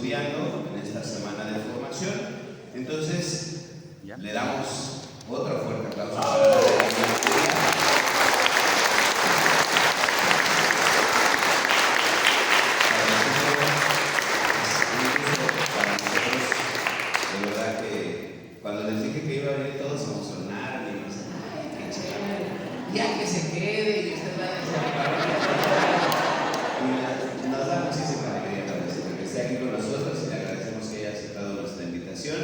estudiando en esta semana de formación. Entonces, le damos otro fuerte aplauso para la cuando les dije que iba a venir todos se emocionaron y nos dicen, ay, qué chévere, ya que se quede y usted vaya a y nos da muchísima alegría también que esté aquí con nosotros y le agradecemos que haya aceptado nuestra invitación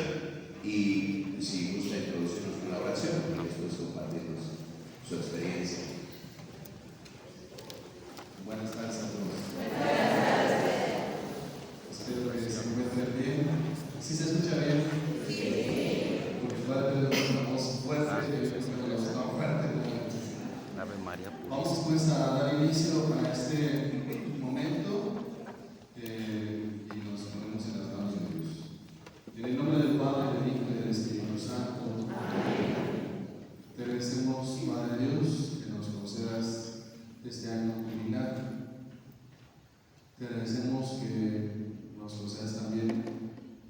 y si gusta introducirnos con la oración y después compartirnos su experiencia. Buenas tardes a todos. Espero que se encuentren bien. ¿Sí se escucha bien? Vamos pues a dar inicio a este momento y nos ponemos en las manos de Dios. En el nombre del Padre, del Hijo y del Espíritu Santo. Te agradecemos, Padre Dios, que nos concedas este año jubilar. Te agradecemos que nos concedas también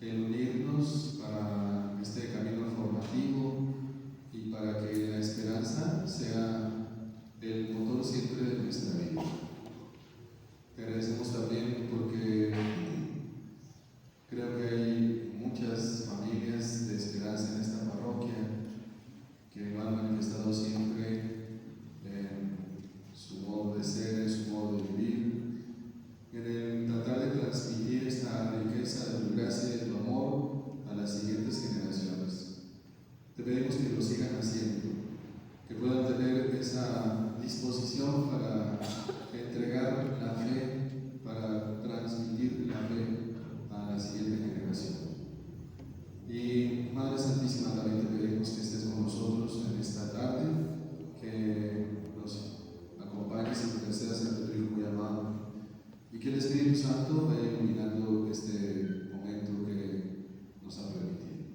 el unirnos para este camino formativo y para que la esperanza sea el motor siempre de nuestra vida. Te agradecemos también porque creo que hay muchas familias de esperanza en esta parroquia que lo han manifestado siempre en su modo de ser, en su modo de vivir, en el tratar de transmitir esta riqueza de tu gracia y de tu amor a las siguientes generaciones. Te pedimos que lo sigan haciendo, que puedan tener esa disposición para entregar la fe, para transmitir la fe a la siguiente generación. Y Madre Santísima, también te pedimos que estés con nosotros en esta tarde, que nos acompañes y intercedas ante tu Hijo muy amado, y que el Espíritu Santo vaya iluminando este momento que nos ha permitido.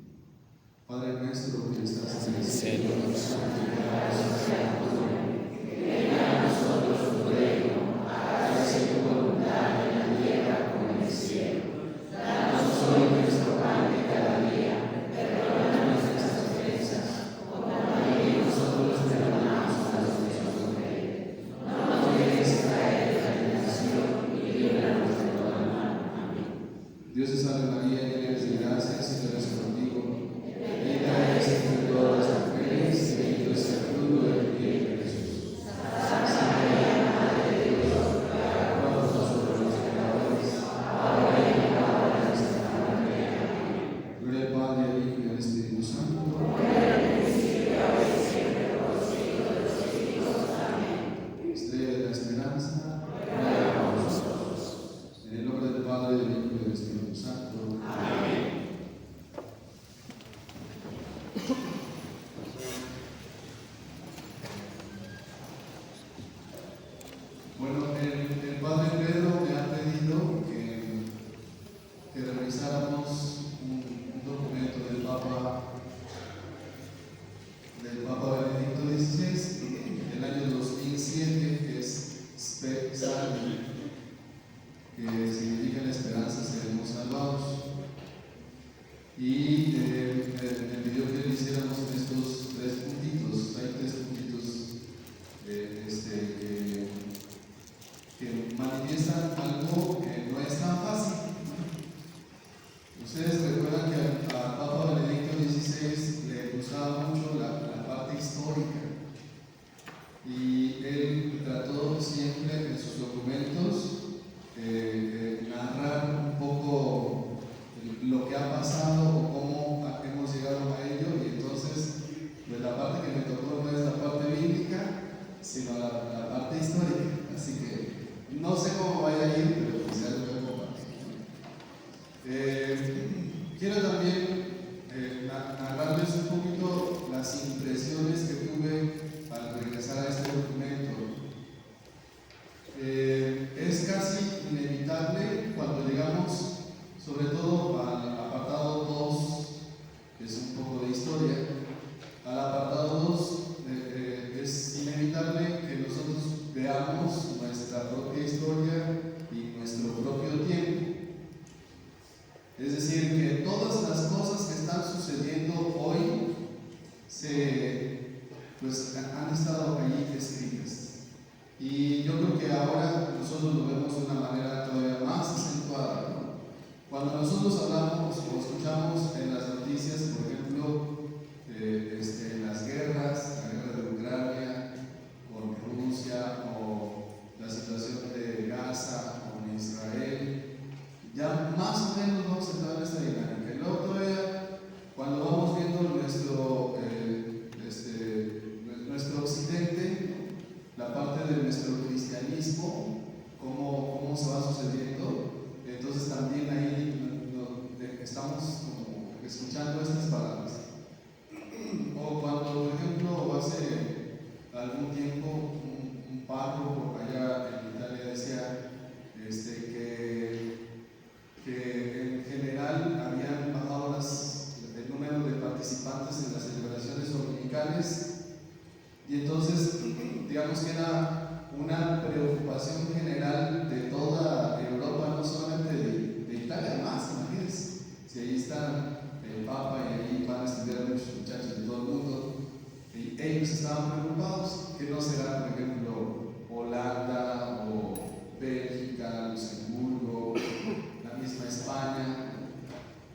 Padre nuestro que estás en el cielo, santificado sea tu nombre. Venga a nosotros tu reino, hágase tu voluntad en la tierra como en el cielo. Danos hoy nuestro pan de cada día, perdónanos nuestras ofensas, como también nosotros perdonamos a los que nos ofenden. No nos dejes caer en la tentación y líbranos de todo mal. Amén. Dios te salve María, llena eres de gracia, el Señor es contigo. Bendita eres entre todas las mujeres, y bendito es el fruto de tu vientre, Jesús. Santa María, Madre de Dios, ruega por nosotros los pecadores, ahora y en la hora de nuestra muerte. Amén. Gloria al Padre, al Hijo y al Espíritu Santo. Como era en el principio, ahora y siempre, por los siglos de los siglos. Amén. Estrella de la esperanza, ruega por nosotros. En el nombre del Padre, del Hijo y del Espíritu Santo. Amén. Bueno, el Padre Pedro me ha pedido que revisáramos un documento del Papa Benedicto XVI del año 2007, que es Spe Salvi, que significa la esperanza seremos salvados. Y me pidió que lo hiciéramos en estos tres puntitos. Hay tres puntitos que manifiestan algo que no es tan fácil. Ustedes recuerdan que al Papa Benedicto XVI le gustaba mucho la parte histórica, y él trató siempre en sus documentos narrar un poco lo que ha pasado o cómo hemos llegado a ello. Y entonces, pues la parte que me tocó no es la parte bíblica, sino la parte histórica. Así que no sé cómo vaya a ir, pero pues ya lo voy a compartir. Quiero también narrarles un poquito las impresiones que tuve al regresar a este documento. Es casi inevitable cuando llegamos, sobre todo al apartado 2, que es un poco de historia. Al apartado 2 es inevitable que nosotros veamos nuestra propia historia y nuestro propio tiempo. Cuando nosotros hablamos o escuchamos en las noticias, por ejemplo, las guerras, la guerra de Ucrania con Rusia o la situación de Gaza con Israel, ya más o menos vamos a entrar en esta dinámica. Y luego todavía, cuando vamos viendo nuestro occidente, la parte de nuestro cristianismo, cómo se va sucediendo, entonces también ahí estamos como escuchando estas palabras. O cuando, por ejemplo, hace algún tiempo un párroco allá en Italia decía que en general habían bajado el número de participantes en las celebraciones dominicales, y entonces digamos que era una preocupación general de toda Europa, no solamente de Italia, más, imagínense, si ahí está el Papa y ahí van a estudiar muchos muchachos de todo el mundo, y ellos estaban preocupados que no será, por ejemplo, Holanda o Bélgica, Luxemburgo, la misma España,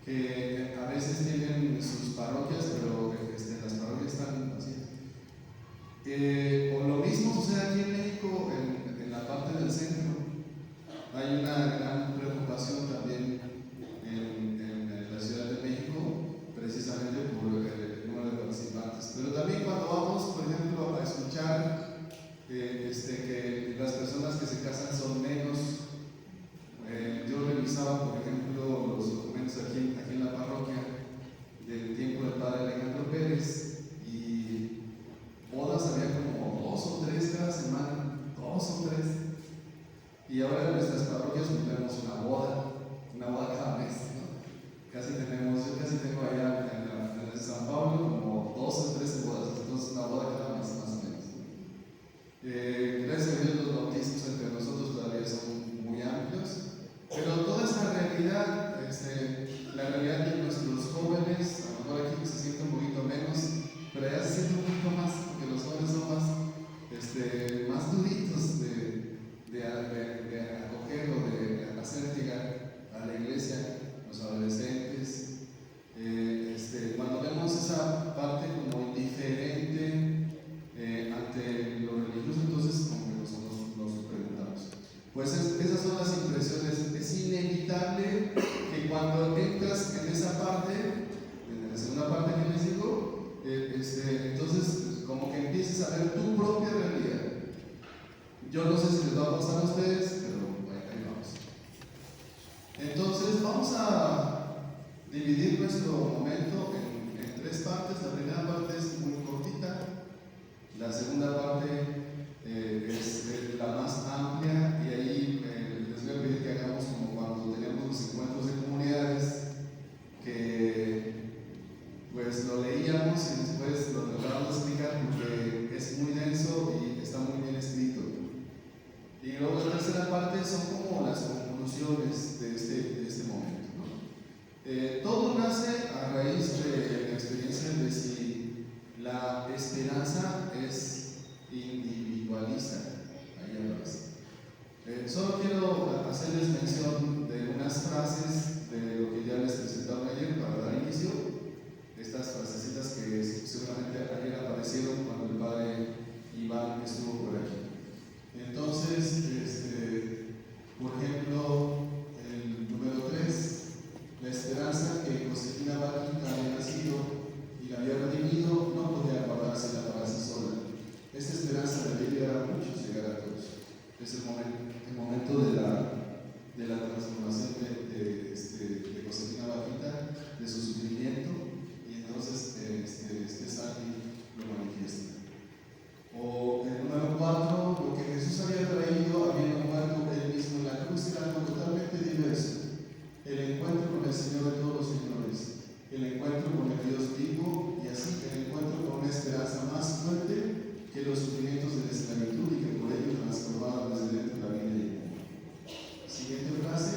que a veces tienen sus parroquias, pero las parroquias están vacías. O lo mismo sucede aquí en México, en la parte del centro. Hay una gran preocupación también en la Ciudad de México, precisamente por el número de participantes. Pero también cuando vamos, por ejemplo, a escuchar que las personas que se casan son menos, yo revisaba, por ejemplo, los documentos aquí en la parroquia del tiempo del padre Alejandro Pérez, y bodas había como 2 o 3 cada semana, 2 o 3. Y ahora en nuestras parroquias tenemos una boda cada mes, ¿no? Yo casi tengo allá en San Pablo como 12 o 13 bodas, entonces una boda cada mes más o menos. Gracias a Dios los bautismos entre nosotros todavía son muy amplios, pero toda esta realidad, la realidad de nuestros jóvenes, a lo mejor aquí se siente un poquito menos, pero allá se siente un poquito más, porque los jóvenes son más duritos de acoger o de hacer llegar a la iglesia, los adolescentes. Cuando vemos esa parte como indiferente ante lo religioso, entonces como que nos preguntamos. Pues esas son las impresiones. Es inevitable que cuando entras en esa parte, en la segunda parte que les digo, entonces como que empieces a ver tu propia realidad. Yo no sé si les va a pasar a ustedes, pero ahí vamos. Entonces vamos a dividir nuestro momento en 3 partes. La primera parte es muy cortita, la segunda parte es la más amplia, y ahí les voy a pedir que hagamos como cuando tenemos los encuentros de comunidades, que pues lo leíamos y después lo tratamos de explicar porque es muy denso y está muy bien escrito. Y luego la tercera parte son como las conclusiones de este momento, ¿no? Todo nace a raíz de la experiencia de si la esperanza es individualista. Ahí aparece. Solo quiero hacerles mención de unas frases de lo que ya les presentaron ayer para dar inicio. Estas frasecitas que seguramente ayer aparecieron cuando el padre Iván estuvo por aquí. Entonces, por ejemplo, el número 3, la esperanza que Josefina Vaquita había nacido y la había redimido no podía guardársela para sí sola. Esta esperanza debe llegar a muchos, llegar a todos. Es el momento de la transformación de Josefina Vaquita, de su sufrimiento, y entonces Santi lo manifiesta. O el número 4, lo que Jesús había traído, habiendo muerto él mismo en la cruz, era algo totalmente diverso. El encuentro con el Señor de todos los señores, el encuentro con el Dios vivo, y así el encuentro con una esperanza más fuerte que los sufrimientos de la esclavitud, y que por ello transformaron desde dentro la vida y el mundo. Siguiente frase.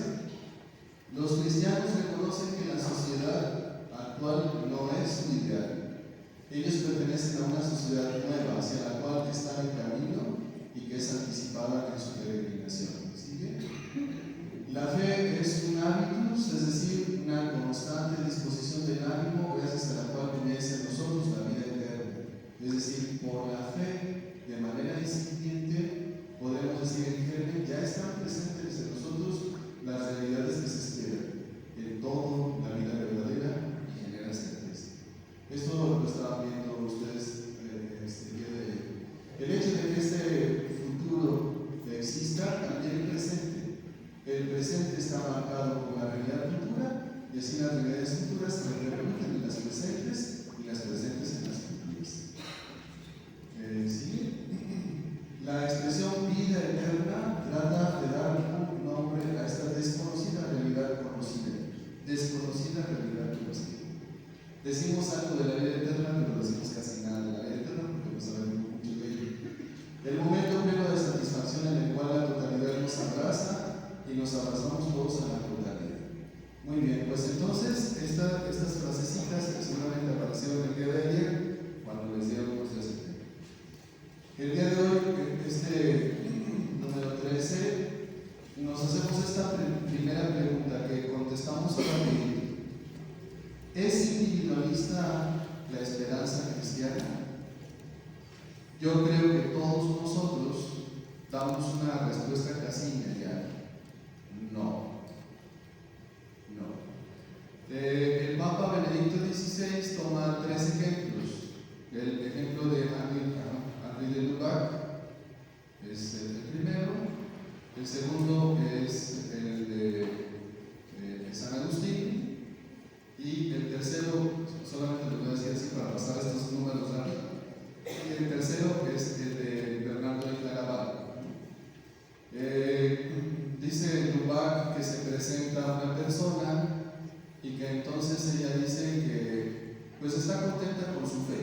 Los cristianos reconocen que la sociedad actual no es su ideal. Ellos pertenecen a una sociedad nueva hacia la cual están en camino y que es anticipada en su peregrinación. ¿Sigue? La fe es un hábitus, es decir, y así las realidades futuras se repercuten en las presentes y las presentes en las futuras. ¿Sí? La expresión vida eterna trata de dar un nombre a esta desconocida realidad conocida. Desconocida realidad conocida. Decimos algo de la vida eterna, pero decimos casi nada de la vida eterna porque no sabemos mucho de ello. El momento pleno de satisfacción en el cual la totalidad nos abraza y nos abrazamos todos a la totalidad. Muy bien, pues entonces estas frasecitas que seguramente aparecieron el día de ayer cuando les dieron los de ese tema. El día de hoy, número 13, nos hacemos esta primera pregunta que contestamos rápido. ¿Es individualista la esperanza cristiana? Yo creo que todos nosotros damos una respuesta casi inmediata. No. El Papa Benedicto XVI toma 3 ejemplos. El ejemplo de Henri de Lubac es el primero. El segundo es el de San Agustín. Y el tercero, solamente lo voy a decir así para pasar estos números rápido. Y el tercero es el de Bernardo de Claraval. Dice Lubac que se presenta una persona y que entonces ella dice que pues está contenta con su fe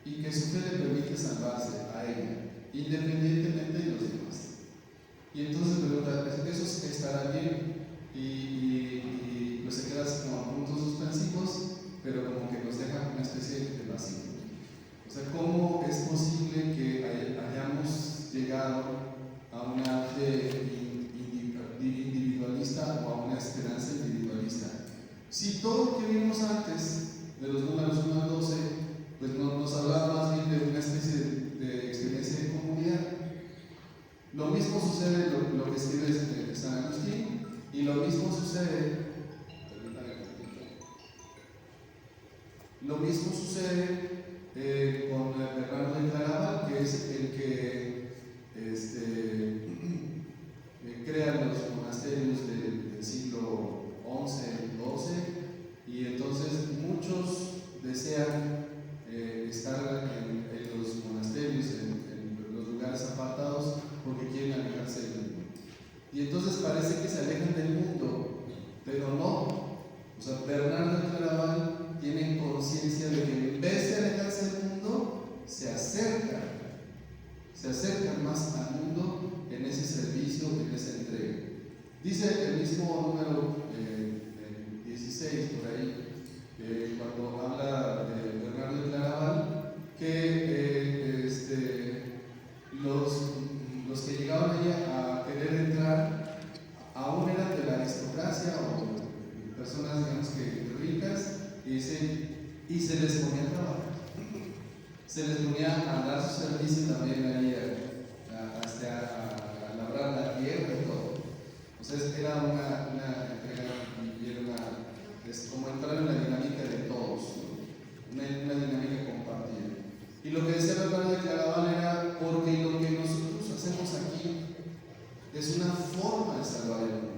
y que su fe le permite salvarse a ella, independientemente de los demás. Y entonces pregunta, ¿eso estará bien? Y pues se queda así como a puntos suspensivos, pero como que nos deja una especie de vacío. O sea, ¿cómo es posible que hayamos llegado a una fe individualista o a una esperanza individualista? Si todo lo que vimos antes, de los números 1 al 12, pues nos hablaba más bien de una especie de experiencia de comunidad. Lo mismo sucede lo que escribe San Agustín, y lo mismo sucede con Bernardo de Claraval, que es el que crea los monasterios del siglo XI, XII, y entonces muchos desean estar en los monasterios, en los lugares apartados, porque quieren alejarse del mundo. Y entonces parece que se alejan del mundo, pero no. O sea, Bernardo de Claraval tiene conciencia de que en vez de alejarse del mundo, se acercan más al mundo en ese servicio, en esa entrega. Dice el mismo número 16 por ahí, cuando habla de Bernardo de Claraval, que los que llegaban ahí a querer entrar aún eran de la aristocracia o personas, digamos que ricas, y se les ponía a trabajar, se les ponía a dar su servicio también ahí a labrar la tierra y todo. O sea, era una entrega y es como entrar en la dinámica de todos, ¿no? una dinámica compartida. Y lo que decía Bernardo de Claraval era porque lo que nosotros hacemos aquí es una forma de salvar el mundo.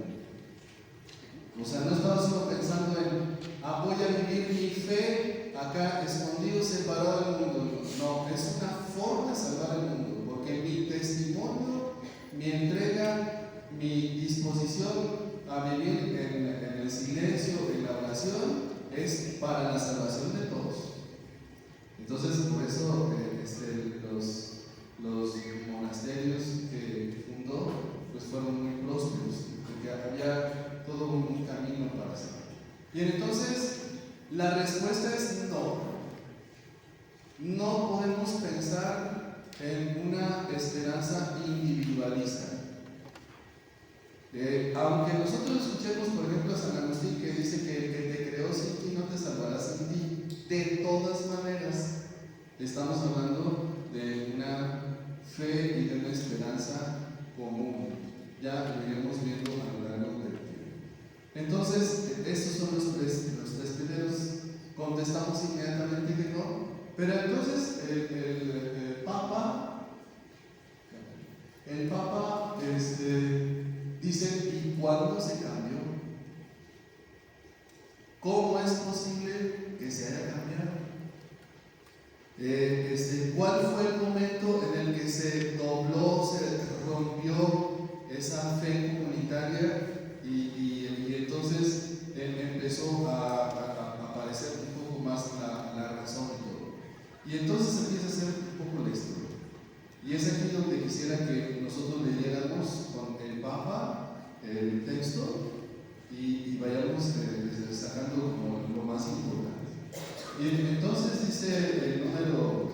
O sea, no estaba solo pensando en voy a vivir mi fe acá escondido, separado del mundo. No, es una forma de salvar el mundo, porque mi testimonio, mi entrega, mi disposición a vivir en el silencio, en la oración, es para la salvación de todos. Entonces, por eso los monasterios que fundó pues fueron muy prósperos, porque había todo un camino para hacer. Y entonces la respuesta es no. No podemos pensar en una esperanza individualista. Aunque nosotros escuchemos, por ejemplo, a San Agustín, que dice que el que te creó sin ti no te salvará sin ti, de todas maneras estamos hablando de una fe y de una esperanza común. Ya lo iremos viendo a lo largo del tiempo. Entonces, estos son los tres primeros. Contestamos inmediatamente que no. Pero entonces el Papa dice, ¿y cuándo se cambió? ¿Cómo es posible que se haya cambiado? ¿Cuál fue el momento en el que se dobló, se rompió esa fe comunitaria y entonces empezó a aparecer un poco más la razón de todo? Y entonces empieza a ser un poco la historia. Y es aquí donde quisiera que nosotros leyéramos con el Papa el texto y vayamos sacando como lo más importante. Y entonces dice el número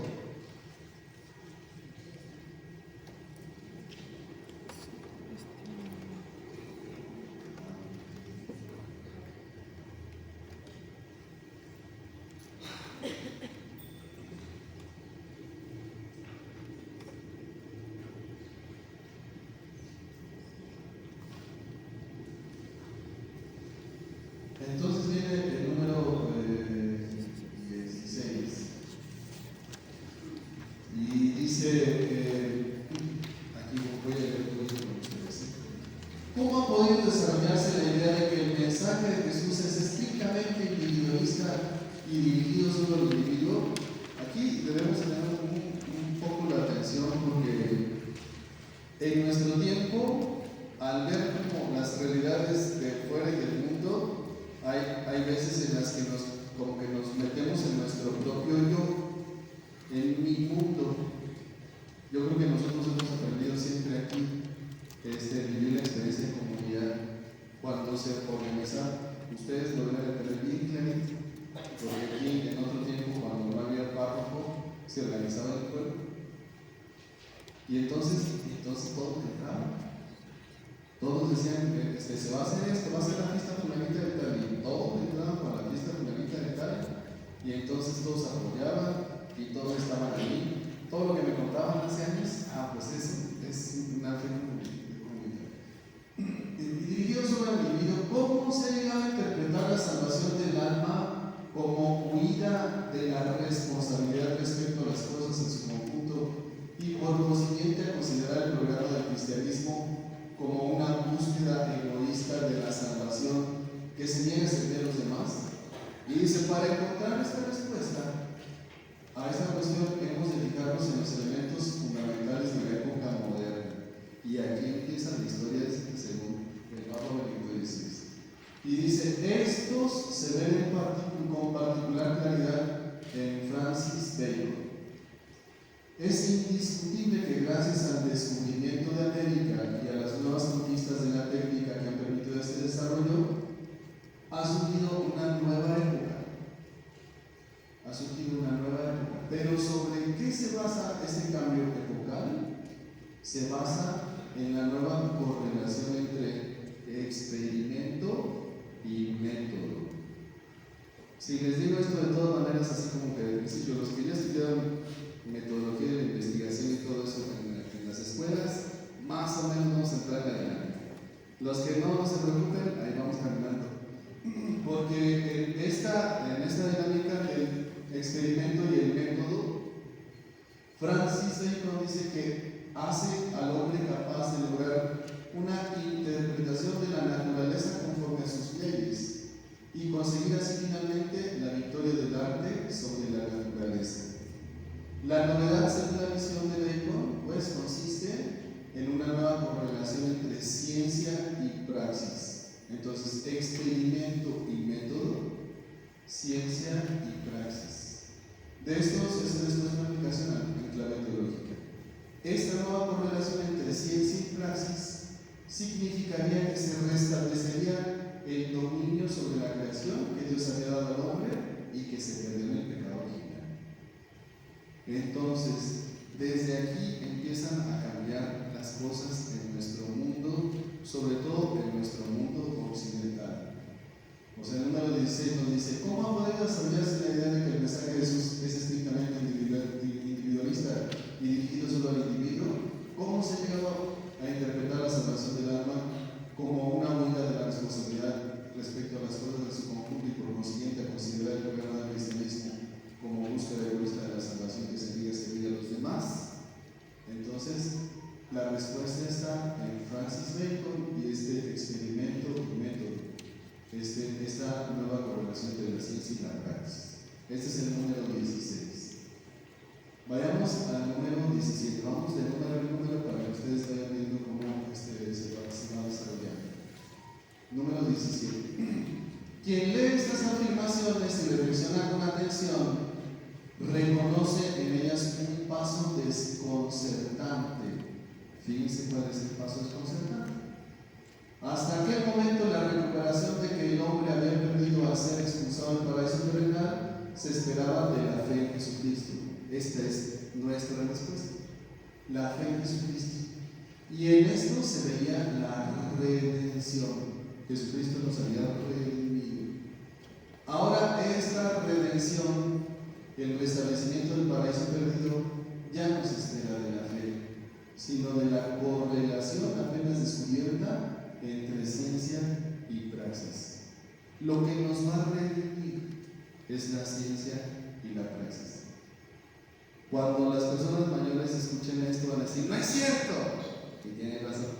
entonces viene el número 16 y dice, aquí voy a leer todo esto con ustedes. ¿Cómo ha podido desarrollarse la idea de que el mensaje de Jesús es estrictamente individualista y dirigido solo al individuo? Aquí debemos tener un poco la atención porque en nuestro tiempo, al ver como las realidades de fuera y del mundo, hay veces en las que como que nos metemos en nuestro propio yo, en mi mundo. Yo creo que nosotros hemos aprendido siempre aquí vivir la experiencia en comunidad cuando se organiza. Ustedes lo deben tener bien clarito, porque aquí en otro tiempo, cuando no había párroco, se organizaba el pueblo. Y entonces todos entraban. Todos decían, se va a hacer esto, va a ser la fiesta fulanita de tal, y todos entraban para la fiesta fulanita de tal, y entonces todos apoyaban y todos estaban ahí. Todo lo que me contaban hace años, pues eso es una fe comunitaria. Dirigido sobre el individuo, ¿cómo se llega a interpretar la salvación del alma como huida de la responsabilidad respecto a las cosas en su conjunto y por consiguiente a considerar el programa del cristianismo como una búsqueda egoísta de la salvación que se niega a servir a los demás? Y dice, para encontrar esta respuesta a esta cuestión hemos de fijarnos en los elementos fundamentales de la época moderna. Y aquí empieza la historia según el Papa Benedicto XVI. Y dice, estos se ven con particular claridad en Francis Bacon. Es indiscutible que gracias al descubrimiento de América y a las nuevas conquistas de la técnica que han permitido este desarrollo, ha surgido una nueva época. Pero ¿sobre qué se basa este cambio epocal? Se basa en la nueva correlación entre experimento y método. Si les digo esto de todas maneras, así como que al principio, los que ya estudiaron metodología de la investigación y todo eso en las escuelas, más o menos vamos a entrar en la dinámica. Los que no se preocupen, ahí vamos caminando. Porque en esta dinámica del experimento y el método, Francis Bacon dice que hace al hombre capaz de lograr una interpretación de la naturaleza conforme a sus leyes y conseguir así finalmente la victoria del arte sobre la naturaleza. La novedad, según la visión de Bacon, pues consiste en una nueva correlación entre ciencia y praxis. Entonces, experimento y método, ciencia y praxis. De estos es después una aplicación en clave teológica. Esta nueva correlación entre ciencia y praxis significaría que se restablecería el dominio sobre la creación que Dios había dado al hombre y que se perdió en el pecado original. Entonces, desde aquí empiezan a cambiar las cosas en nuestro mundo, sobre todo en nuestro mundo occidental. O sea, el número 16 nos dice, ¿cómo ha podido desarrollarse la idea de que el mensaje de Jesús es estrictamente individualista y dirigido solo al individuo? ¿Cómo se ha llegado a interpretar la salvación del alma como una huida de la responsabilidad respecto a las cosas de su conjunto y por consiguiente a considerar el programa del cristianismo como búsqueda egoísta de la salvación que se niega a servir a los demás? Entonces, la respuesta está en Francis Bacon y este experimento y método, esta nueva correlación. correlación de la ciencia y la praxis. Este es el número 16. Vayamos al número 17. Vamos de número en número para que ustedes vayan viendo cómo se va desarrollando. Número 17. Quien lee estas afirmaciones y reflexiona con atención, reconoce en ellas un paso desconcertante. Fíjense cuál es el paso desconcertante. Hasta aquel momento, la recuperación de que el hombre había perdido al ser expulsado del paraíso terrenal se esperaba de la fe en Jesucristo. Esta es nuestra respuesta: la fe en Jesucristo. Y en esto se veía la redención. Jesucristo nos había redimido. Ahora, esta redención, el restablecimiento del paraíso perdido, ya no se espera de la fe, sino de la correlación apenas descubierta entre ciencia y praxis. Lo que nos va a redimir es la ciencia y la praxis. Cuando las personas mayores escuchen esto, van a decir: no es cierto, y tienen razón,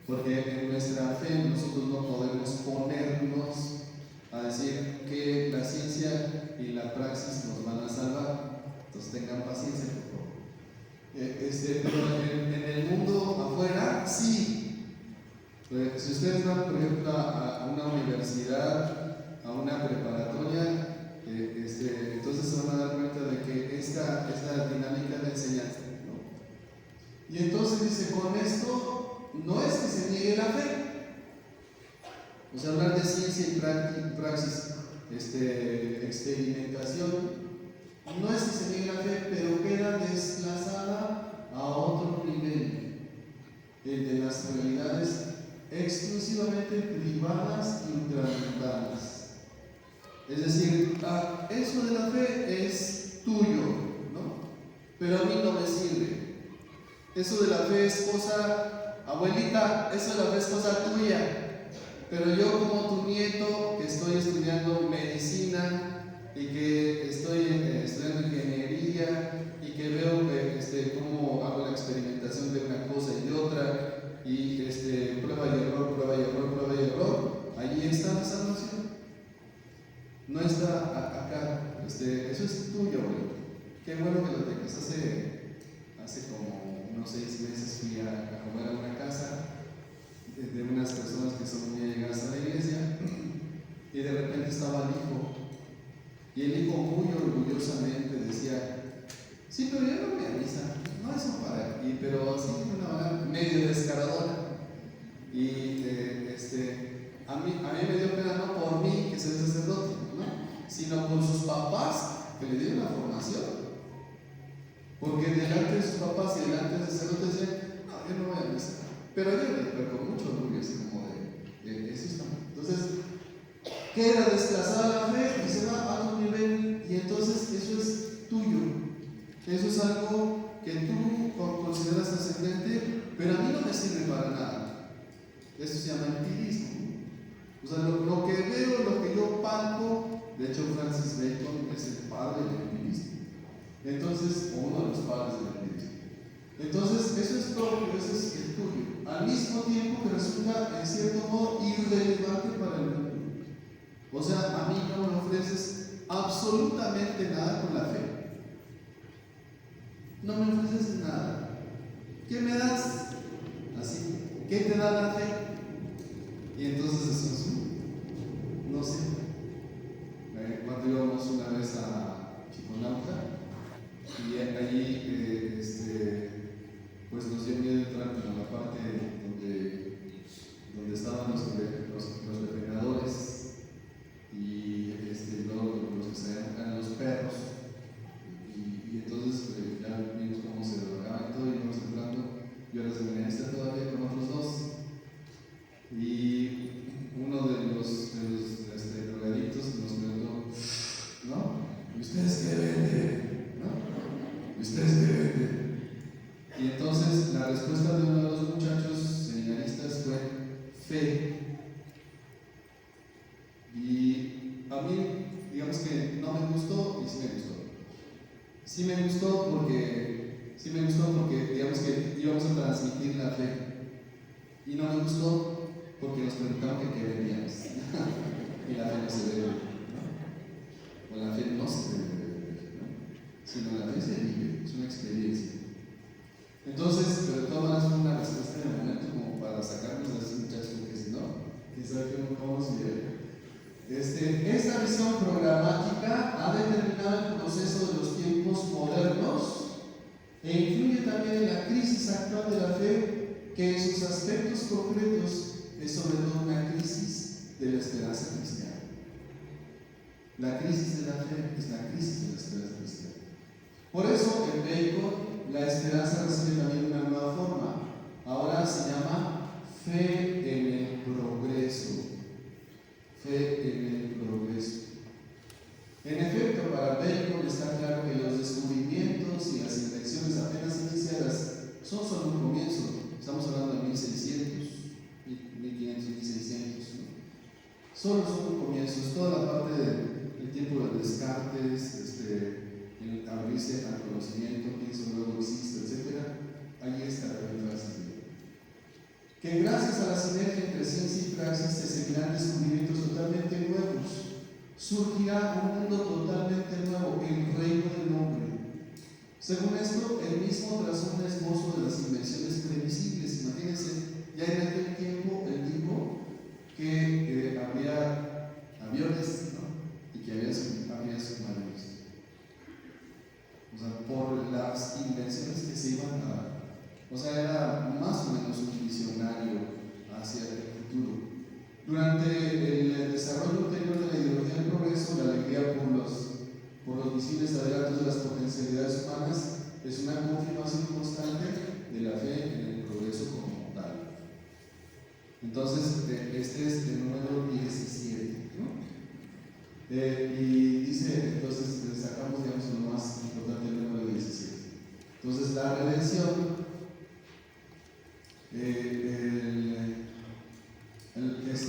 porque en nuestra fe nosotros no podemos ponernos a decir que la ciencia y la praxis nos van a salvar. Entonces tengan paciencia, por favor. Pero en el mundo afuera, sí. Si ustedes van, por ejemplo, a una universidad, a una preparatoria, entonces se van a dar cuenta de que esta es la dinámica de enseñanza, ¿no? Y entonces dice: con esto no es que se niegue la fe. O sea, hablar de ciencia y praxis, experimentación, no es que se niegue la fe, pero queda desplazada a otro nivel, el de las realidades exclusivamente privadas y ultramundanas. Es decir, eso de la fe es tuyo, ¿no? Pero a mí no me sirve. Eso de la fe es cosa, abuelita, eso de la fe es cosa tuya. Pero yo, como tu nieto, que estoy estudiando medicina y que estoy estudiando ingeniería y que veo cómo hago la experimentación de una cosa y de otra, y prueba y error, prueba y error, prueba y error, allí está la salvación. No está acá. Eso es tuyo, güey. Qué bueno que lo tengas. Hace como unos 6 meses fui a comer a una casa de unas personas que son muy allegadas a la iglesia, y de repente estaba el hijo, y el hijo muy orgullosamente decía: sí, pero yo no voy a misa, no, eso para aquí, pero así de una manera medio descaradora. Y a mí me dio pena, no por mí, que soy sacerdote, ¿no?, sino por sus papás, que le dieron la formación. Porque delante de sus papás y delante del sacerdote decían: no, yo no voy a misa. Pero con mucho orgullo, así como de eso está. Entonces, queda desplazada la fe y se va a otro nivel, y entonces eso es tuyo. Eso es algo que tú consideras trascendente, pero a mí no me sirve para nada. Eso se llama empirismo. O sea, lo que veo, lo que yo palpo. De hecho, Francis Bacon es el padre del empirismo. Entonces, o uno de los padres del empirismo. Entonces, eso es todo, eso es el tuyo. Al mismo tiempo que resulta, en cierto modo, irrelevante para el mundo. O sea, a mí no me ofreces absolutamente nada con la fe. No me ofreces nada. ¿Qué me das? Así. ¿Qué te da la fe? Y entonces eso no sé. Cuando íbamos una vez a Chiconauta, y allí pues nos dio miedo entrar en la parte donde estaban los depredadores, y luego los que se eran los perros, y entonces ya vimos cómo se drogaban y todo, y íbamos entrando. Yo era seminarista todavía con otros dos, y uno de los drogadictos nos preguntó: ¿no? ¿Y ustedes qué venden? ¿No? ¿Y ustedes qué venden? Y entonces la respuesta de uno de los muchachos seminaristas fue: fe. Y a mí, digamos que no me gustó, y sí me gustó. Sí me gustó porque digamos que íbamos a transmitir la fe. Y no me gustó porque nos preguntaron que qué vendíamos. Y la fe no se ve. la fe no se debe beber, ¿no? Sino la fe se vive, es una experiencia. Entonces, pero de todas maneras fue una respuesta en el momento como para sacarnos de esos muchachos, porque si no, quién sabe cómo nos viera. Esta visión programática ha determinado el proceso de los tiempos modernos e influye también en la crisis actual de la fe, que en sus aspectos concretos es sobre todo una crisis de la esperanza cristiana. La crisis de la fe es la crisis de la esperanza cristiana. Por eso en Bacon la esperanza recibe también una nueva forma. Ahora se llama fe en el progreso. Fe en el progreso. En efecto, para Bacon está claro que los descubrimientos y las invenciones apenas iniciadas son solo un comienzo. Estamos hablando de 1600, 1500, 1600, ¿no? Solo son un comienzo. Es toda la parte del tiempo de Descartes, el abrirse al conocimiento, pienso, luego existe, etc. Ahí está la frase. Que gracias a la sinergia entre ciencia y praxis se seguirán descubrimientos totalmente nuevos. Surgirá un mundo totalmente nuevo, el reino del hombre. Según esto, el mismo trazó un esbozo de las invenciones previsibles. Imagínense, ya en aquel tiempo él dijo que habría aviones, ¿no? Y que habría submarinos. O sea, por las invenciones que se iban a dar. O sea, era más o menos un visionario hacia el futuro. Durante el desarrollo ulterior de la ideología del progreso, la alegría por los visibles adelantos de las potencialidades humanas es una confirmación constante de la fe en el progreso como tal. Entonces, este es el número 17, ¿no? Y dice, entonces sacamos, digamos, lo más importante del número 17. Entonces, la redención,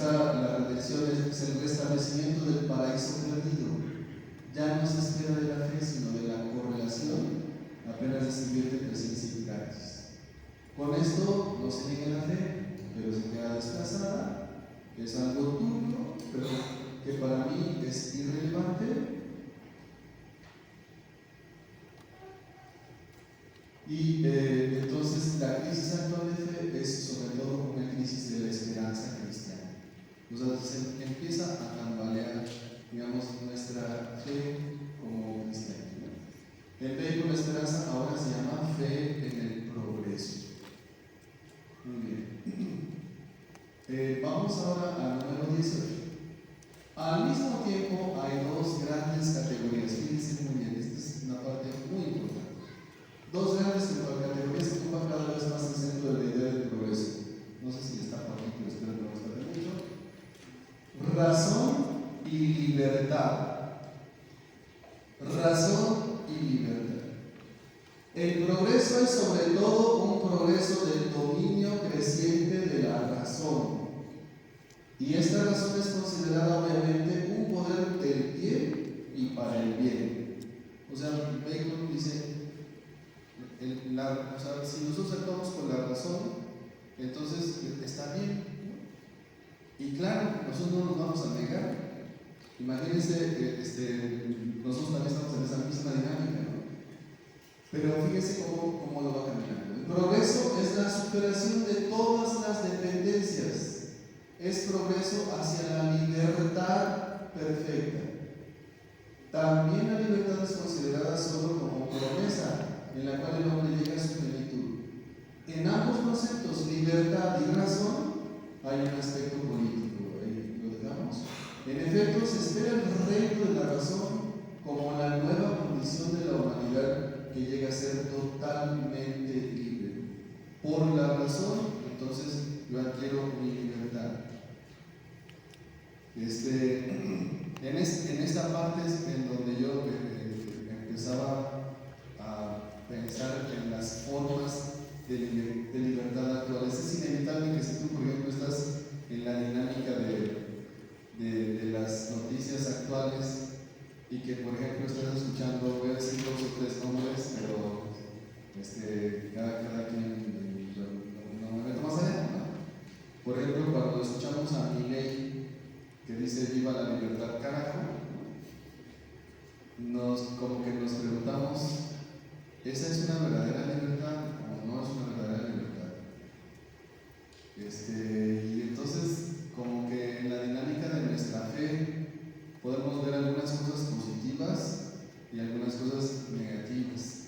la redención es el restablecimiento del paraíso perdido. Ya no se espera de la fe, sino de la correlación, apenas describiente entre ciencia y praxis. Con esto no se llega a la fe, pero se queda desplazada, es algo turbio, pero que para mí es irrelevante. Y entonces la crisis actual de fe es sobre todo una crisis de la esperanza cristiana. O sea, se empieza a tambalear, digamos, nuestra fe como cristianos. El fe con la esperanza ahora se llama fe en el progreso. Muy bien. Vamos ahora al número 18. Al mismo tiempo hay dos grandes categorías. Fíjense muy bien, esta es una parte muy importante. Dos grandes categorías que ocupan cada vez más el centro de la idea del progreso. No sé si está por aquí, pero espero que no esté mucho. Razón y libertad. Razón y libertad. El progreso es sobre todo un progreso del dominio creciente de la razón. Y esta razón es considerada obviamente un poder del bien y para el bien. O sea, Bacon dice, si nosotros actuamos con la razón, entonces está bien. Y claro, nosotros no nos vamos a negar. Imagínense, nosotros también estamos en esa misma dinámica, ¿no? Pero fíjense cómo lo va caminando. El progreso es la superación de todas las dependencias. Es progreso hacia la libertad perfecta. También la libertad es considerada solo como promesa en la cual el hombre llega a su plenitud. En ambos conceptos, libertad y razón, hay un aspecto político, lo digamos. En efecto, se espera el reino de la razón como la nueva condición de la humanidad que llega a ser totalmente libre. Por la razón, entonces yo adquiero mi libertad. En esta parte es en donde yo empezaba a pensar en las formas de libertad actuales. Es inevitable que si tú, por ejemplo, estás en la dinámica de las noticias actuales y que, por ejemplo, estás escuchando, voy a decir 2 o 3 nombres, pero cada quien no me meto más allá, ¿no? Por ejemplo, cuando escuchamos a Milei que dice viva la libertad, carajo, como que nos preguntamos, ¿esa es una verdadera libertad o no es una verdadera libertad? Y entonces, como que en la dinámica de nuestra fe podemos ver algunas cosas positivas y algunas cosas negativas.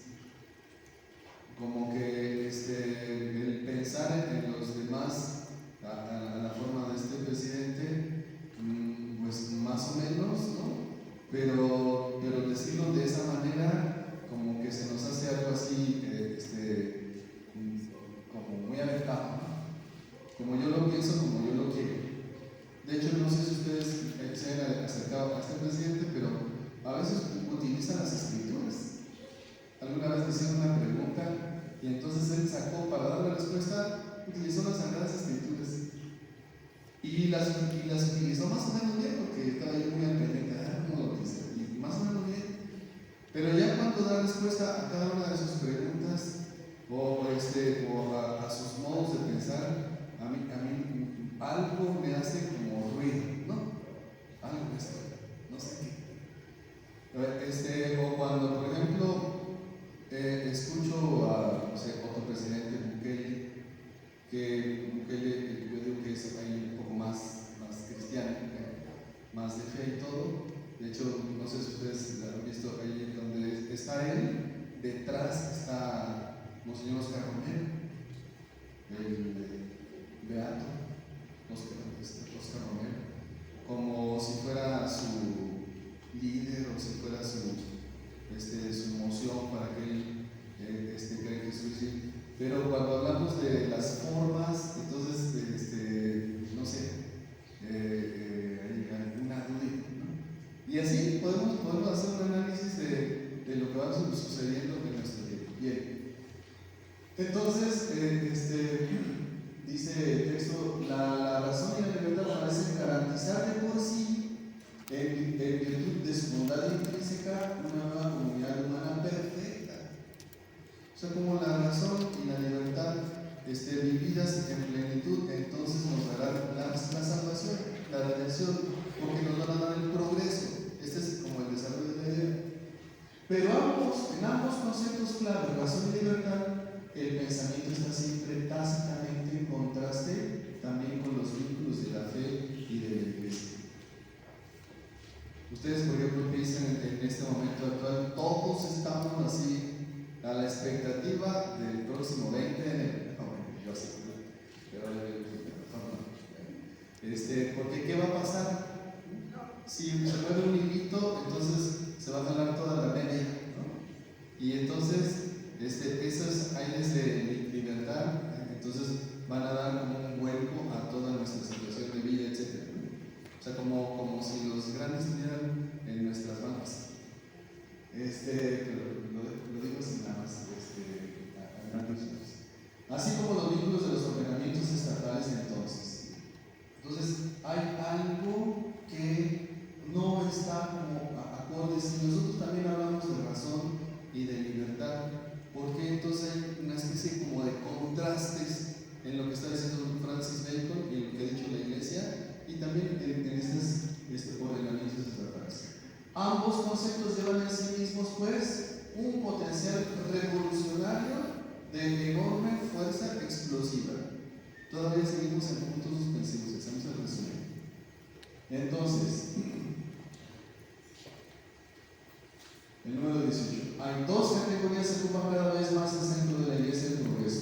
Como que el pensar en los demás a la forma de este presidente, pues más o menos, ¿no? Pero decirlo de esa manera, como que se nos hace algo así, como muy aventado, ¿no? Como yo lo pienso, como yo lo quiero. De hecho, no sé si ustedes se han acercado a este presidente, pero a veces utiliza las escrituras. Alguna vez le hicieron una pregunta y entonces él sacó, para dar la respuesta, utilizó las Sagradas Escrituras. Y las utilizó más o menos bien, porque estaba yo muy al pendiente, ¿cómo lo dice? Y más o menos bien. Pero ya cuando da respuesta a cada una de sus preguntas, o a sus modos de pensar, a mí algo me hace como ruido, ¿no? Algo me hace ruido, no sé qué. O cuando, por ejemplo, escucho a, no sé, otro presidente, Bukele, que Bukele, yo digo que es ahí un poco más cristiano, más de fe y todo. De hecho, no sé si ustedes lo han visto ahí donde está él, detrás está Monseñor Oscar Romero, el beato Oscar Romero, como si fuera su líder o si fuera su moción para que él cree en Jesús. ¿Sí? Pero cuando hablamos de las formas, entonces, no sé, hay alguna duda, ¿no? Y así podemos hacer un análisis de lo que va sucediendo en nuestro tiempo. Bien. Entonces, dice el texto, la razón y la libertad parecen garantizar de por sí, en virtud de su bondad intrínseca, una nueva comunidad humana perfecta. O sea, como la razón y la libertad vividas en plenitud, entonces nos dará la salvación, la redención, porque nos van a dar el progreso. Este es como el desarrollo de la idea. Pero en ambos conceptos claros, razón y libertad, el pensamiento está siempre tácitamente en contraste también con los vínculos de la fe y de la iglesia. Ustedes, por ejemplo, piensan en este momento actual, todos estamos así a la expectativa del próximo 20 de enero. No, yo sí, pero porque ¿qué va a pasar? Si se mueve un hilito, entonces se va a ganar toda la media, ¿no? Y entonces, esos aires de libertad, entonces van a dar como un vuelco a toda nuestra situación de vida, etc. O sea, como si los grandes estuvieran en nuestras manos. Lo digo sin nada más, así como los vínculos de los ordenamientos estatales entonces hay algo que no está como acorde. Si nosotros también hablamos de razón y de libertad, ¿por qué entonces hay una especie como de contrastes en lo que está diciendo Francis Bacon y en lo que ha dicho la Iglesia y también en estos ordenamientos estatales? Ambos conceptos llevan en sí mismos, pues, un potencial revolucionario de enorme fuerza explosiva. Todavía seguimos en puntos suspensivos, hacemos el resumen. Entonces, el número 18. Hay dos categorías que ocupan cada vez más el centro de la iglesia del progreso,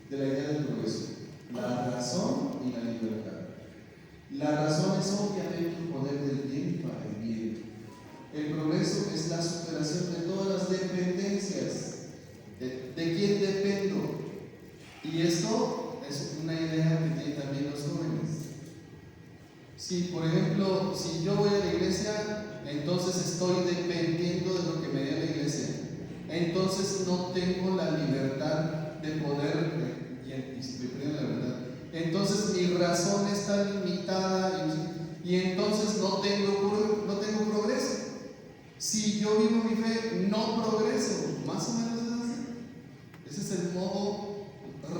de la idea del progreso: la razón y la libertad. La razón es obviamente el poder del bien para el bien. El progreso es la superación de todas las dependencias. ¿De quién dependo? Y esto es una idea que tienen también los jóvenes. Si, por ejemplo, si yo voy a la iglesia, entonces estoy dependiendo de lo que me dé la iglesia. Entonces no tengo la libertad de poder, y estoy perdiendo la verdad. Entonces mi razón está limitada y entonces no tengo progreso. Si yo vivo mi fe, no progreso. Más o menos es así. Ese es el modo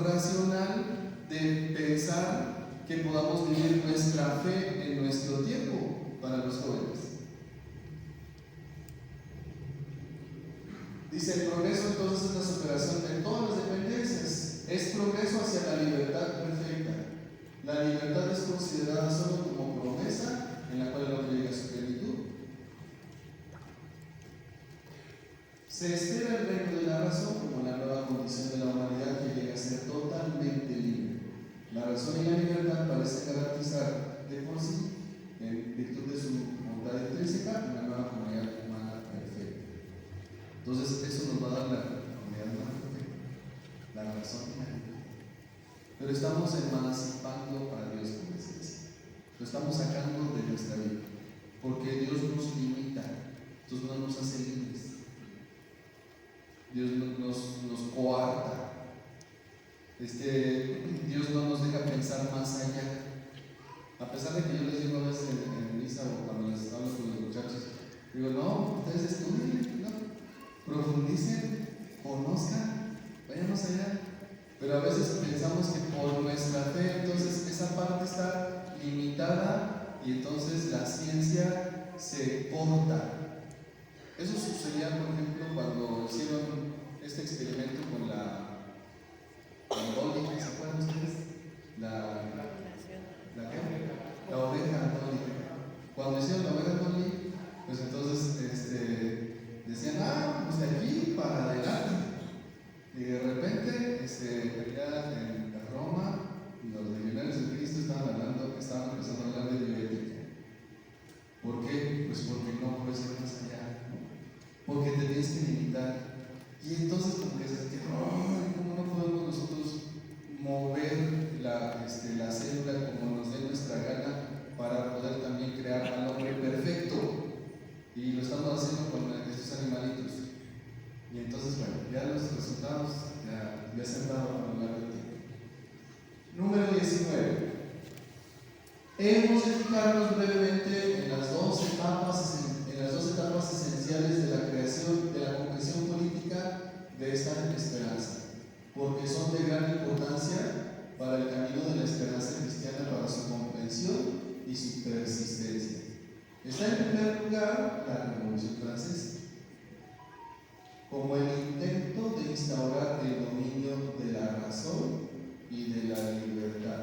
racional de pensar que podamos vivir nuestra fe en nuestro tiempo para los jóvenes. Dice, el progreso entonces es la superación de todas las dependencias, es progreso hacia la libertad perfecta. La libertad es considerada solo como promesa en la cual el hombre llega a su plenitud. Se espera el reino de la razón como la nueva condición de la humanidad que llega a ser totalmente libre. La razón y la libertad parecen garantizar de por sí, en virtud de su voluntad intrínseca, una nueva comunidad humana perfecta. Entonces, eso nos va a dar la comunidad humana perfecta, la razón y la libertad. Pero estamos emancipando a Dios, como se dice. Lo estamos sacando de nuestra vida, porque Dios nos limita, entonces no nos hace libres. Dios nos coarta. Dios no nos deja pensar más allá. A pesar de que yo les digo a veces en misa o cuando les hablo con los muchachos, digo, no, ustedes estudien, ¿no? Profundicen, conozcan, vayan más allá. Pero a veces pensamos que por nuestra fe, entonces esa parte está limitada y entonces la ciencia se corta. Eso sucedía, por ejemplo, cuando hicieron este experimento con la Dolly, ¿se acuerdan ustedes? La oveja Dolly. Cuando hicieron la oveja Dolly, pues entonces decían, pues de aquí para adelante. Y de repente, allá en Roma, los legionarios de Cristo estaban empezando a hablar de bioética. ¿Por qué? Pues porque no puedes ir más allá, porque te tienes que limitar. Y entonces como que dices, ¿cómo no podemos nosotros mover la célula como nos dé nuestra gana para poder también crear al hombre perfecto? Y lo estamos haciendo con estos animalitos. Y entonces, bueno, ya los resultados ya se han dado a lo largo del tiempo. Número 19. Hemos de fijarnos brevemente en las dos etapas esenciales de la creación, de la concreción política de esta esperanza, porque son de gran importancia para el camino de la esperanza cristiana, para su comprensión y su persistencia. Está en primer lugar la Revolución Francesa, como el intento de instaurar el dominio de la razón y de la libertad,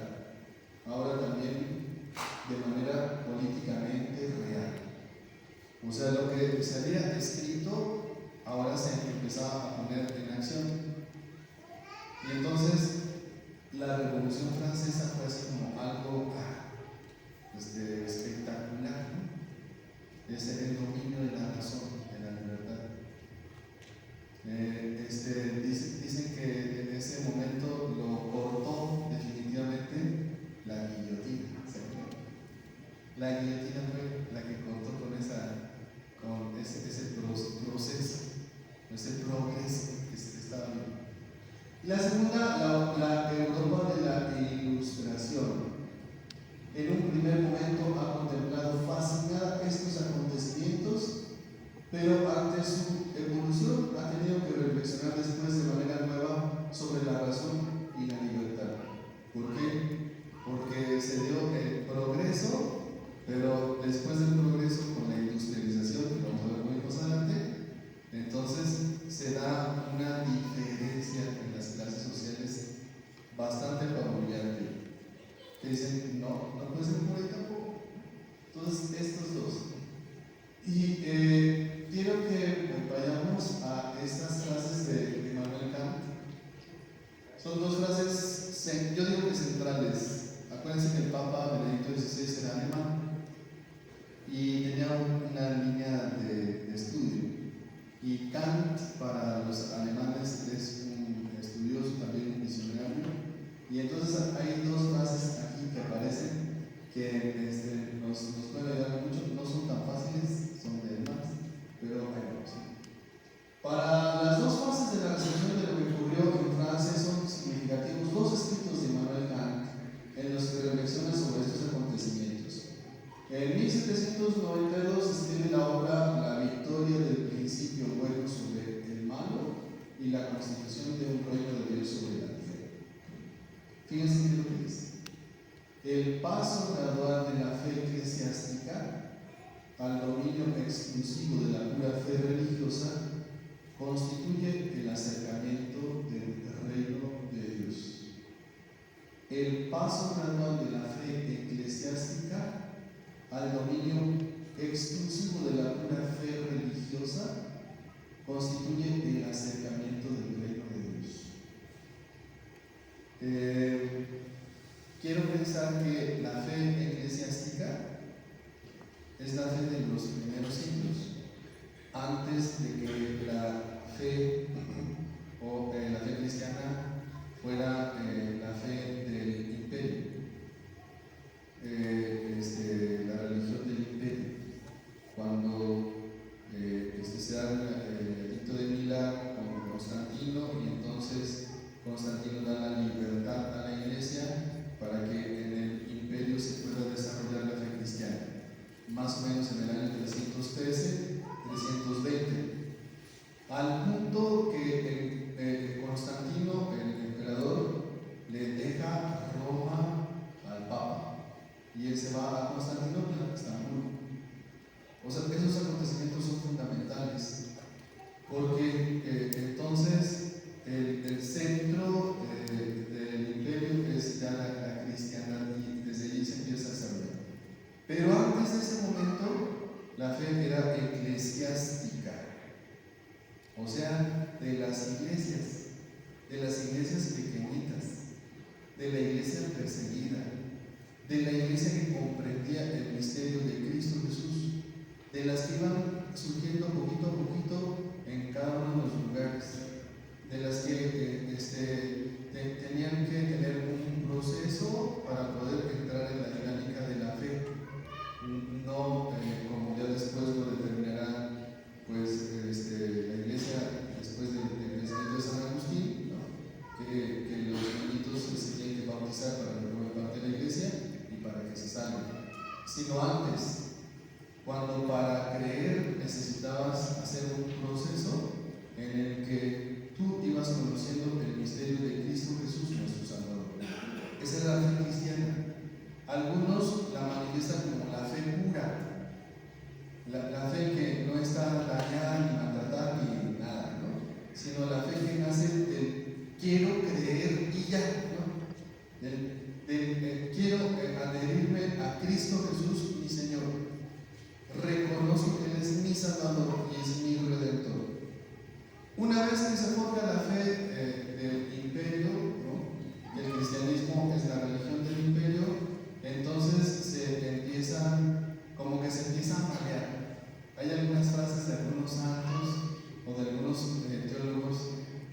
ahora también de manera políticamente real. O sea, lo que se había escrito ahora se empezaba a poner en acción. Y entonces la Revolución Francesa fue así como algo espectacular, ¿no? Es el dominio de la razón, de la libertad. Dicen que en ese momento lo cortó definitivamente la guillotina. La guillotina fue la que cortó con ese proceso, ese progreso que se estaba viendo. Y la segunda, la Europa de la Ilustración. En un primer momento ha contemplado fascinada estos acontecimientos, pero ante su evolución ha tenido que reflexionar después de manera nueva sobre la razón y la libertad. ¿Por qué? Porque se dio el progreso, pero después del progreso con la industrialización, que vamos a ver muy más adelante, entonces se da una diferencia en las clases sociales bastante pabullante. Que dicen, no puede ser por ahí tampoco. Entonces, estos dos. Y quiero que vayamos a estas frases de Immanuel Kant. Son dos frases, yo digo que centrales. Acuérdense que el Papa Benedicto XVI era alemán y tenía una línea de estudio. Y Kant, para los alemanes, es un estudioso, también un visionario. Y entonces hay dos frases aquí que aparecen que nos pueden ayudar mucho. No son tan fáciles, son de más, pero hay vamos. Para las dos fases de la recepción de lo que ocurrió en Francia son significativos dos escritos de Immanuel Kant en los que reflexiona sobre estos acontecimientos. En 1792 escribe la obra La victoria del principio bueno sobre el malo y la constitución de un reino de Dios sobre la tierra. Fíjense lo que dice: el paso gradual de la fe eclesiástica al dominio exclusivo de la pura fe religiosa constituye el acercamiento del reino de Dios. El paso gradual de la fe eclesiástica al dominio exclusivo de la pura fe religiosa constituye el acercamiento del reino de Dios. Quiero pensar que la fe eclesiástica es la fe de los primeros siglos, antes de que la fe o la fe cristiana fuera la fe del imperio, la religión del imperio. Cuando se da el edicto de Milán con Constantino, y entonces Constantino da la libertad a la iglesia para que en el imperio se pueda desarrollar la fe cristiana, más o menos en el año 313, 320, al punto que Constantino, el emperador, le deja Roma al Papa y él se va a Constantinopla, Estambul. O sea, esos acontecimientos son fundamentales porque entonces el centro del imperio es ya la cristiandad, y desde allí se empieza a desarrollar. Pero antes de ese momento la fe era eclesiástica, o sea, de las iglesias pequeñitas, de la iglesia perseguida, de la iglesia que comprendía el misterio de Cristo Jesús, de las que iban surgiendo poquito a poquito en cada uno de los lugares, de las que tenían que tener un proceso para poder entrar en la dinámica de la fe, no como ya después lo determinará pues la iglesia después del crecimiento de San Agustín, ¿no? que los niñitos se tienen que bautizar para que formen parte de la iglesia y para que se salven, sino antes, cuando para creer necesitabas hacer un proceso en el que tú ibas conociendo el misterio de Cristo Jesús, nuestro Salvador. Esa es la fe cristiana. Algunos la manifiestan como la fe pura, la fe que no está dañada ni maltratada ni nada, ¿no? Sino la fe que nace del quiero creer y ya, ¿no? Quiero adherirme a Cristo Jesús, mi Señor. Reconozco que Él es mi Salvador y es mi Redentor. Una vez que se forja la fe del imperio, ¿no? El cristianismo es la religión del imperio, entonces se empieza a marear. Hay algunas frases de algunos santos o de algunos teólogos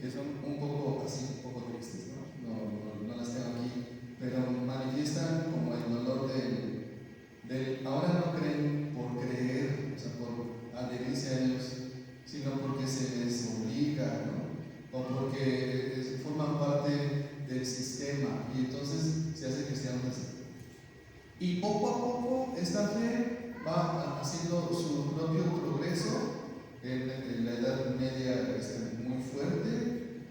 que son un poco tristes, no las tengo aquí, pero manifiestan como el dolor del ahora no creen por creer, o sea, por adherirse a ellos, sino porque se les obliga, ¿no? O porque forman parte del sistema y entonces se hace cristianos así. Y poco a poco esta fe va haciendo su propio progreso. En la Edad Media muy fuerte,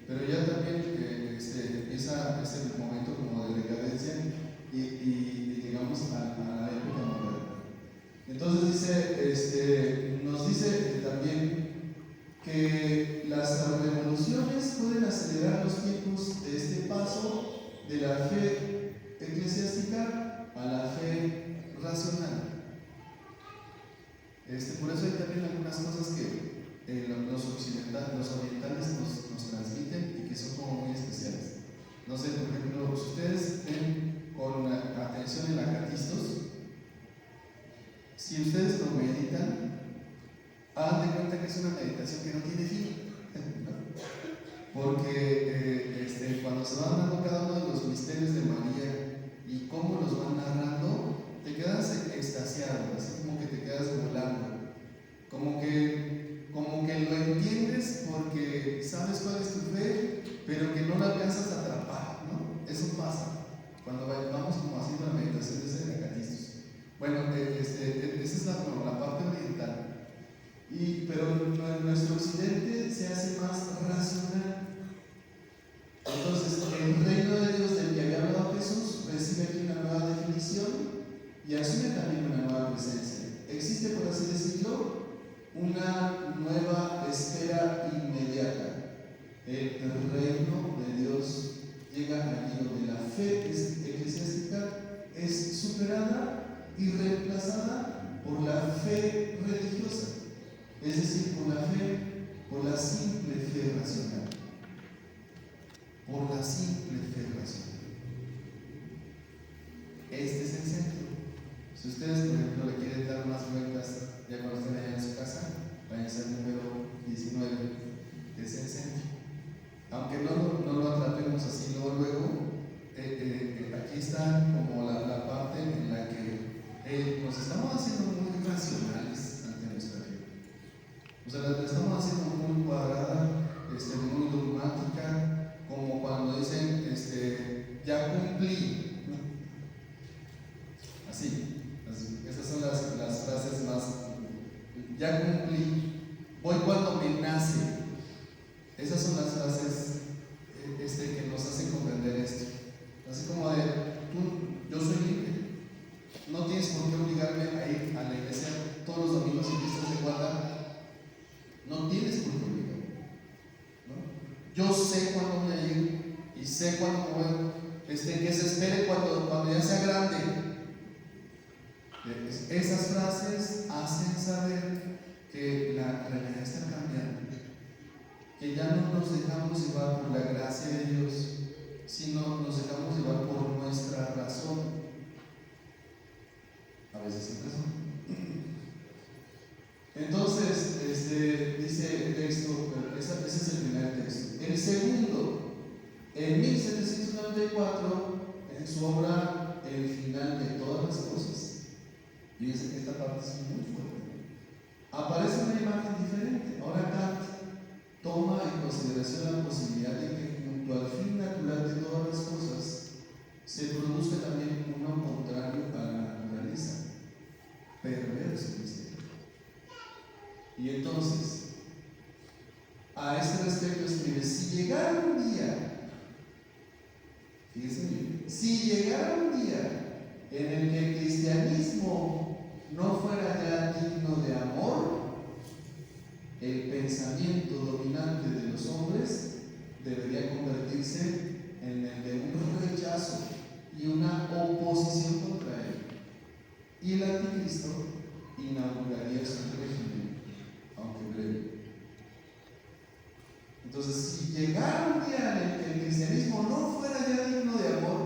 pero ya también empieza ese momento como de decadencia y llegamos a la época moderna. Entonces nos dice también que las revoluciones pueden acelerar los tiempos de este paso de la fe eclesiástica a la fe racional. Por eso hay también algunas cosas que los orientales nos transmiten y que son como muy especiales. No sé, por ejemplo, si ustedes ven con atención el Acatistos, si ustedes lo meditan, hagan de cuenta que es una meditación que no tiene fin, ¿no? Porque cuando se van dando cada uno de los misterios de María y cómo los van narrando, te quedas extasiado, así como que te quedas volando, como que lo entiendes porque sabes cuál es tu fe, pero que no la alcanzas a atrapar, ¿no? Eso pasa cuando vamos como haciendo la meditación de ese Acatistos. Bueno, esa es la parte oriental. Pero en nuestro occidente se hace más racional. Entonces, el reino de Dios del que había hablado Jesús recibe aquí una nueva definición y asume también una nueva presencia. Existe, por así decirlo, una nueva esfera inmediata. El reino de Dios llega allí donde la fe eclesiástica es superada y reemplazada por la fe religiosa, es decir, por la simple fe racional. Por la simple fe racional. Este es el centro. Si ustedes, por ejemplo, le quieren dar más vueltas, ya cuando estén allá en su casa, váyanse al número 19, que es el centro. Aunque no lo atrapemos así luego, aquí está como la parte en la que nos estamos haciendo muy racionales ante nuestra fe. O sea, la estamos haciendo muy cuadrada, muy dogmática, como cuando dicen, ya cumplí, ¿no? Así, esas son las frases más, ya cumplí, voy cuando me nace. Esas son las frases que nos hacen comprender esto. Así como de, yo soy libre, no tienes por qué obligarme a ir a la iglesia todos los domingos y fiestas de guarda, no tienes por qué obligarme, ¿no? Yo sé cuándo voy a ir y sé cuándo voy, que se espere cuando ya sea grande. Esas frases hacen saber que la realidad está cambiando, que ya no nos dejamos llevar por la gracia de Dios, sino nos dejamos llevar por nuestra razón, a veces sin razón. Entonces, dice el texto, ese es el primer texto. El segundo, en 1794, en su obra El final de todas las cosas, fíjense que esta parte es muy fuerte, aparece una imagen diferente. Ahora Kant toma en consideración la posibilidad de que junto al fin natural de todas las cosas se produzca también uno contrario a la naturaleza, perverso, dice. Y entonces, a este respecto escribe: si llegara un día, fíjense bien, si llegara un día en el que el cristianismo no fuera ya digno de amor, el pensamiento dominante de los hombres debería convertirse en el de un rechazo y una oposición contra él, y el anticristo inauguraría su régimen, aunque breve. Entonces, si llegara un día en el que el cristianismo no fuera ya digno de amor,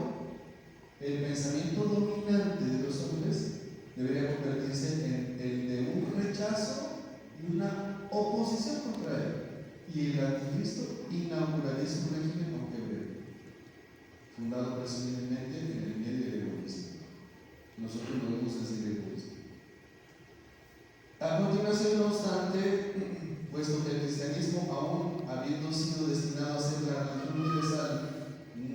el pensamiento dominante de los hombres debería convertirse en el de un rechazo y una oposición contra él, y el anticristo inauguraría su régimen, aunque breve, fundado presumiblemente en el medio del egoísmo. Nosotros lo vemos desde el egoísmo. A continuación, no obstante, puesto que el cristianismo, aún habiendo sido destinado a ser la religión universal,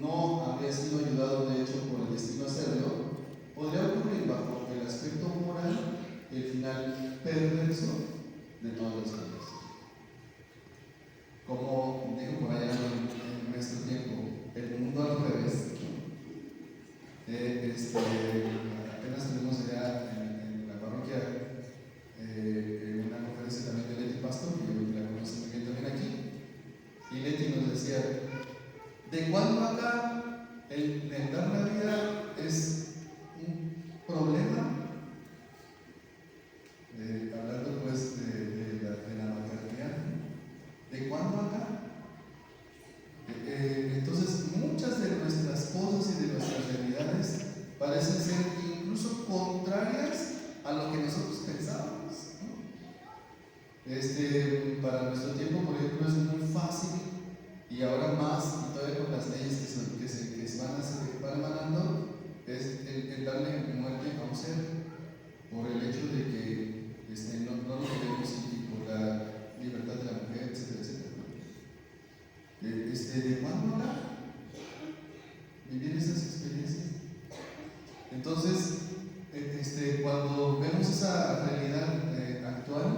no habría sido ayudado de hecho por el destino a serlo, podría ocurrir bajo el aspecto moral el final perverso de todas las cosas. Como dijo por allá en nuestro tiempo, el mundo al revés. Apenas tuvimos allá en la parroquia una conferencia también de Leti Pastor, que yo la conocí muy bien también aquí, y Leti nos decía: ¿de cuándo acá el dar la vida es un problema? Hablando pues de la maternidad, ¿de cuándo acá? Entonces, muchas de nuestras cosas y de nuestras realidades parecen ser incluso contrarias a lo que nosotros pensábamos, ¿no? Para nuestro tiempo, por ejemplo, es muy fácil, y ahora más, y todavía con las leyes que se van emanando, es el darle muerte a un ser por el hecho de que no lo queremos, y por la libertad de la mujer, etcétera, etcétera. ¿De cuándo acá vivir esas experiencias? Entonces, cuando vemos esa realidad actual,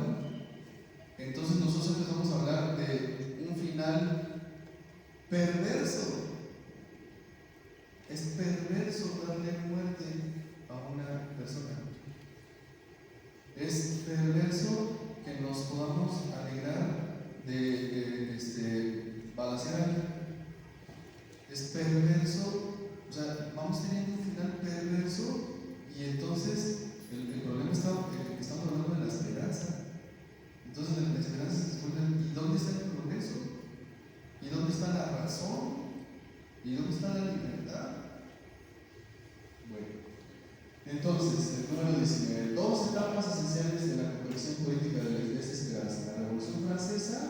entonces nosotros empezamos a hablar de un final perverso. Es perverso darle muerte a una persona. Es perverso nos podamos alegrar de balancear. Es perverso, o sea, vamos teniendo un final perverso y entonces el problema está que estamos hablando de la esperanza. Entonces la esperanza se esconde. ¿Y dónde está el progreso? ¿Y dónde está la razón? ¿Y dónde está la libertad? Bueno, entonces, el número 19. Dos etapas esenciales de la conversión política de la Iglesia Esperanza: la Revolución Francesa,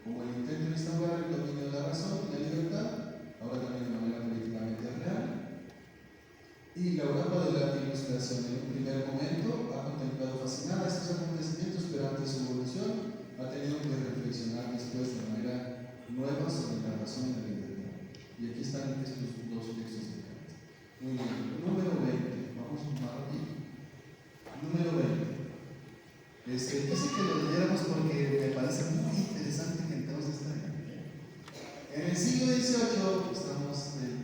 como el intento de instaurar el dominio de la razón y la libertad, ahora también de manera políticamente real, y la Europa de la Ilustración. En un primer momento ha contemplado fascinada estos acontecimientos, pero ante su evolución ha tenido que reflexionar después de manera nueva sobre la razón y la libertad. Y aquí están estos dos textos de Kant. Muy bien. Número 20. Vamos a tomar aquí. Número 20. Quise que lo leyéramos porque me parece muy interesante que entremos esta idea. En el siglo XVIII, estamos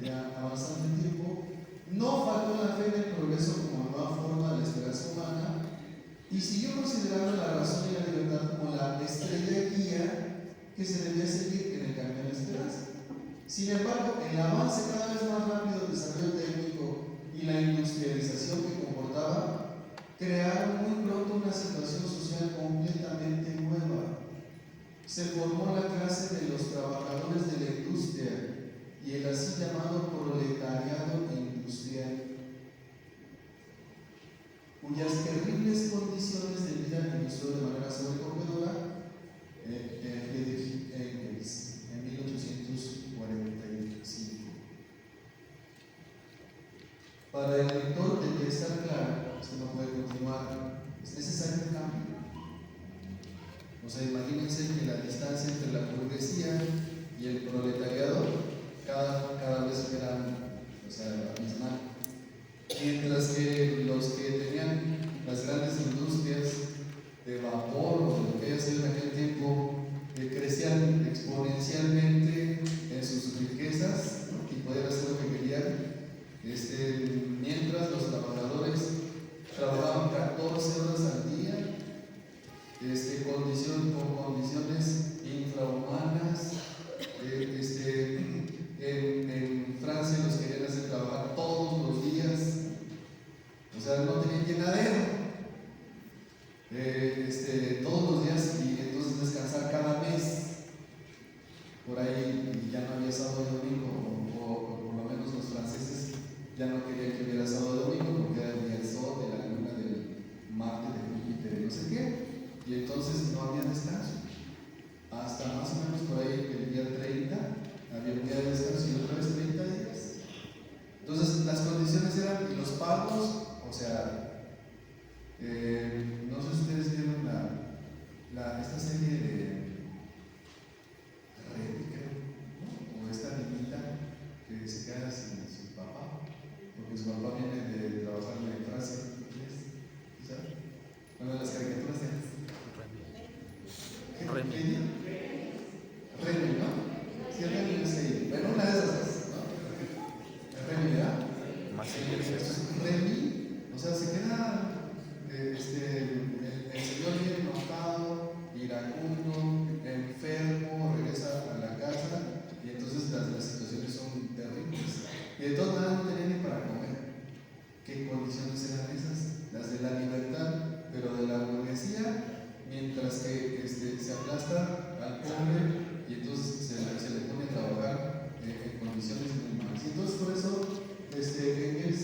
ya avanzando en tiempo, no faltó la fe en el progreso como nueva forma de la esperanza humana y siguió considerando la razón y la libertad como la estrella guía que se debía seguir en el camino de la esperanza. Sin embargo, el avance cada vez más rápido del desarrollo técnico y la industrialización que comportaba crearon muy pronto una situación social completamente nueva. Se formó la clase de los trabajadores de la industria y el así llamado proletariado industrial, cuyas terribles condiciones de vida ilustró de manera sobrecogedora Friedrich Engels en 1845. Para el lector debe estar claro, esto no puede continuar, es necesario un cambio. O sea, imagínense que la distancia entre la burguesía y el proletariado cada vez era, o sea, abismal. Mientras que los que tenían las grandes industrias de vapor o de lo que haya sido en aquel tiempo crecían exponencialmente en sus riquezas, ¿no? Y podían hacer lo que querían. Mientras los trabajadores trabajaban 14 horas al día, con condiciones infrahumanas. En Francia los querían hacer trabajar todos los días, o sea, no tenían llenadero. Todos los días, y entonces descansar cada mes. Por ahí ya no había sábado y domingo, o por lo menos los franceses ya no querían que hubiera sábado y domingo porque era el día del sol, de la luna, del Marte, de Júpiter, de no sé qué. Y entonces no había descanso. Hasta más o menos por ahí el día 30 había un día de descanso y otra vez 30 días. Entonces las condiciones eran, y los pagos, o sea, no sé si ustedes vieron esta serie de Remy, creo, ¿no? O esta niñita que se queda sin su papá, porque su papá viene de trabajar en Francia, ¿sabes? Bueno, las caricaturas de Remy, ¿no? Sí, Remy es ahí. Bueno, una de esas dos, ¿no? Remy, ¿verdad? Remy, o sea, se queda el señor bien enojado, iracundo, enfermo, regresa a la casa y entonces las situaciones son terribles. Y de todas maneras no tenía ni para comer. ¿Qué condiciones eran esas? Las de la libertad, pero de la burguesía, mientras que se aplasta al pobre y entonces se le pone a trabajar en condiciones muy malas. Y entonces por eso Engels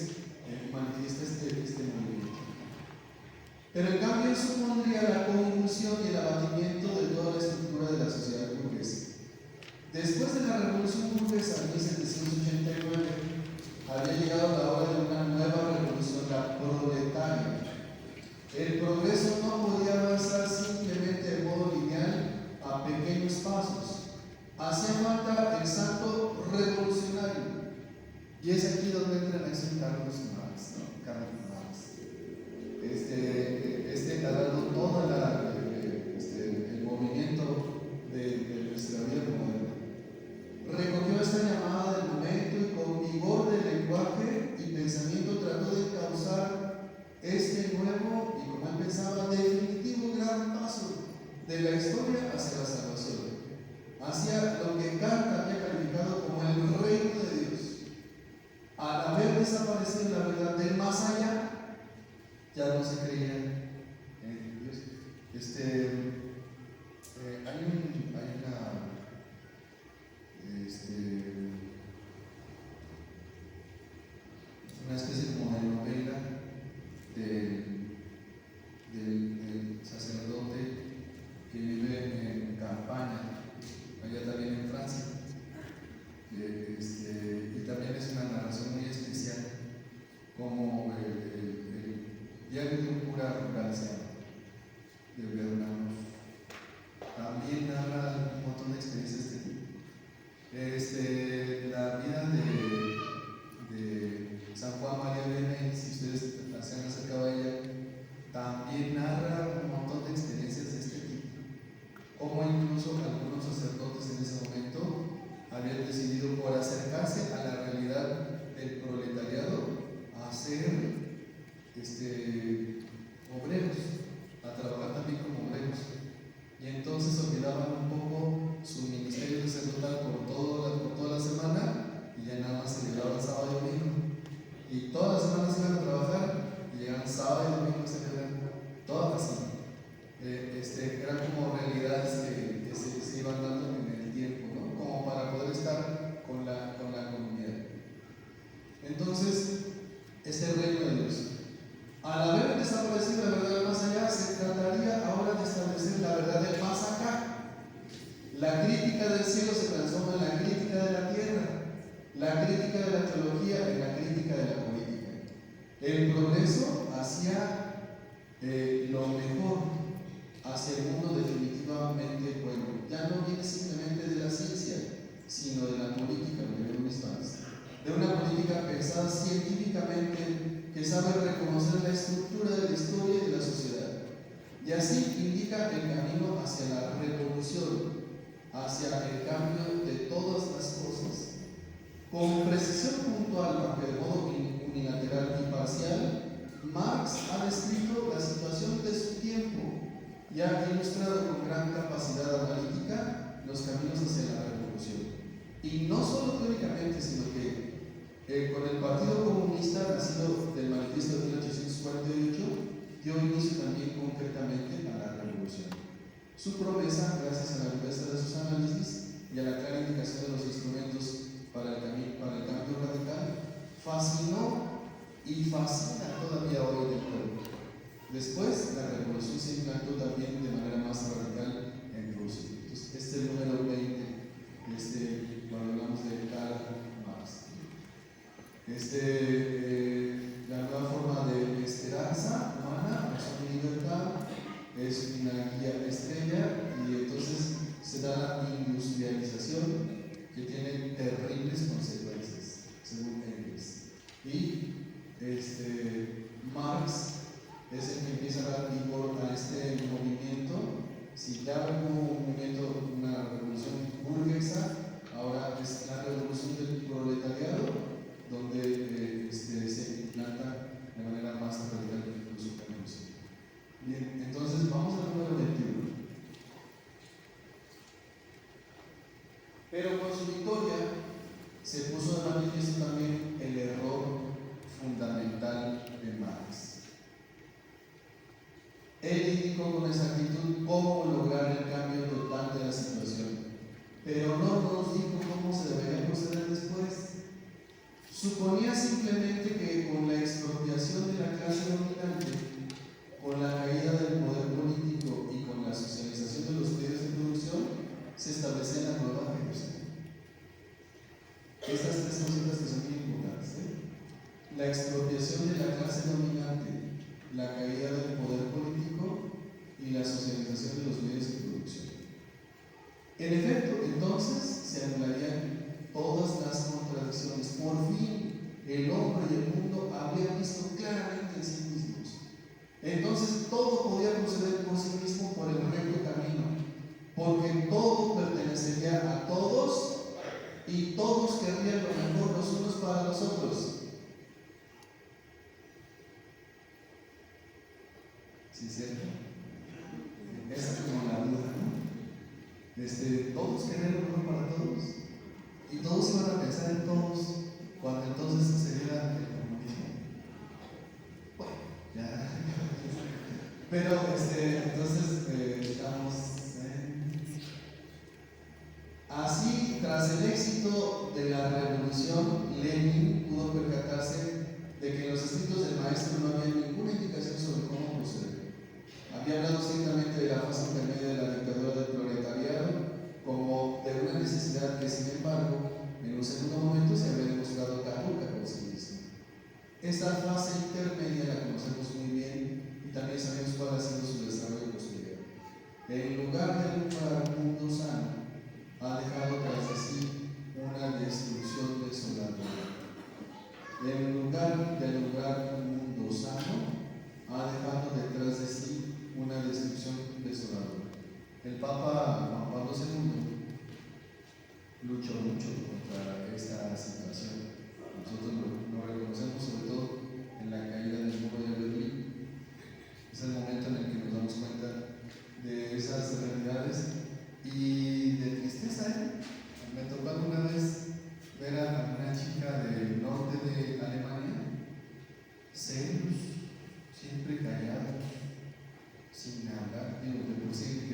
manifiesta este movimiento. Pero en cambio supondría la convulsión y el abatimiento de toda la estructura de la sociedad burguesa. Después de la Revolución Burguesa en 1789, había llegado la hora de una nueva revolución, la proletaria. El progreso no podía avanzar simplemente de modo lineal a pequeños pasos. Hacía falta el salto revolucionario. Y es aquí donde entra en acción Carlos Marx, ¿no? Carlos Marx. Ha dado todo el movimiento de nuestra vida moderna. Recogió esta llamada del momento y con vigor de lenguaje y pensamiento trató de causar este nuevo y, como él pensaba, definitivo gran paso eran como realidades que se iban dando en el tiempo, ¿no? Como para poder estar con la comunidad. Entonces, este reino de Dios, al haber desaparecido la verdad del más allá, se trataría ahora de establecer la verdad del más acá. La crítica del cielo se transforma en la crítica de la tierra, la crítica de la teología en la crítica de la política. El progreso hacia lo mejor, hacia el mundo definitivamente bueno. Ya no viene simplemente de la ciencia, sino de la política, lo que hemos visto antes. De una política pensada científicamente, que sabe reconocer la estructura de la historia y de la sociedad. Y así indica el camino hacia la revolución, hacia el cambio de todas las cosas. Con precisión puntual, aunque de modo unilateral y parcial, Marx ha descrito la situación de su tiempo y ha ilustrado con gran capacidad analítica los caminos hacia la revolución. Y no solo teóricamente, sino que con el Partido Comunista, nacido del Manifiesto de 1848, dio inicio también concretamente a la revolución. Su promesa, gracias a la viveza de sus análisis y a la clara indicación de los instrumentos para el cambio radical, fascinó y fascina todavía hoy del pueblo. Después, la revolución se implantó también de manera más radical en Rusia. Entonces, este es el número 20, cuando hablamos de Karl Marx. La nueva forma de esperanza humana, razón y libertad, es una guía estrella, y entonces se da la industrialización, que tiene terribles consecuencias, según Engels. Y Marx es el que empieza a dar vigor a este movimiento. Si ya hubo un movimiento, una revolución burguesa, ahora es la revolución del proletariado, donde se implanta de manera más radical incluso que en Rusia. Bien, entonces vamos al número 21. Pero con su victoria se puso de manifiesto también el error fundamental de Marx. Él indicó con exactitud cómo lograr el cambio total de la situación, pero no nos dijo cómo se debería proceder después. Suponía simplemente que con la expropiación de la clase dominante, con la caída del poder político y con la socialización de los medios de producción, se establecía la nueva Jerusalén. Estas tres cositas que son muy importantes. La expropiación de la clase dominante, la caída del poder político y la socialización de los medios de producción. En efecto, entonces se anularían todas las contradicciones. Por fin, el hombre y el mundo habrían visto claramente en sí mismos. Entonces todo podía proceder por sí mismo por el recto camino, porque todo pertenecería a todos y todos querrían lo mejor los unos para los otros. ¿Sí, cierto? Esa es como la duda, ¿no? Todos querían lo mejor para todos y todos iban a pensar en todos cuando entonces se diera el comunismo. Bueno, ya. Pero entonces estamos. Así, tras el éxito de la revolución, Lenin pudo percatarse de que en los escritos del maestro no había ninguna indicación sobre cómo proceder. Había hablado ciertamente de la fase intermedia de la dictadura del proletariado como de una necesidad que, sin embargo, en un segundo momento se había demostrado caduca por sí misma. Esta fase intermedia la conocemos muy bien y también sabemos cuál ha sido su desarrollo posterior. En lugar de alumbrar un mundo sano, ha dejado tras de sí una destrucción desoladora. En lugar de alumbrar un mundo sano, ha dejado detrás de sí una destrucción desoladora. El Papa Juan Pablo II luchó mucho contra esta situación. Nosotros lo reconocemos sobre todo en la caída del muro de Berlín. Es el momento en el que nos damos cuenta de esas realidades y de tristeza. Me tocó alguna vez ver a una chica del norte de Alemania, serios, siempre callados, sin hablar, digo, de por sí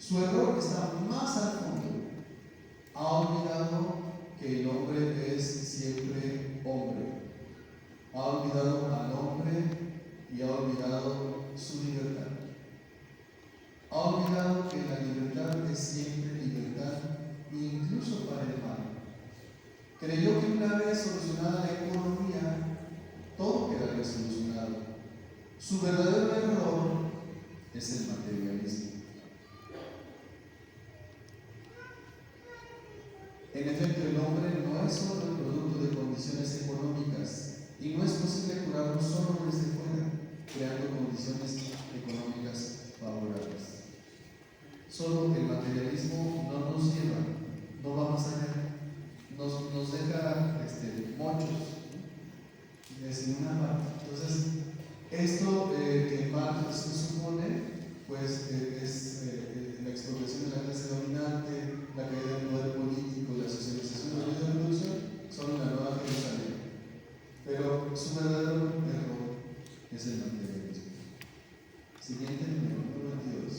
Su error está más al fondo. Ha olvidado que el hombre es siempre hombre. Ha olvidado al hombre y ha olvidado su libertad. Ha olvidado que la libertad es siempre libertad, incluso para el mal. Creyó que una vez solucionada la economía, todo quedaría solucionado. Su verdadero error es el materialismo. En efecto, el hombre no es solo el producto de condiciones económicas y no es posible curarlo solo desde fuera, creando condiciones económicas favorables. Solo el materialismo no nos lleva, no va más allá, nos deja mochos, sin una parte. Entonces, esto que Marx supone, pues es la expropiación de la clase dominante, la caída del poder político y la socialización de los medios de producción son la nueva Jerusalén. Pero su verdadero error es el materialismo. Siguiente número 22.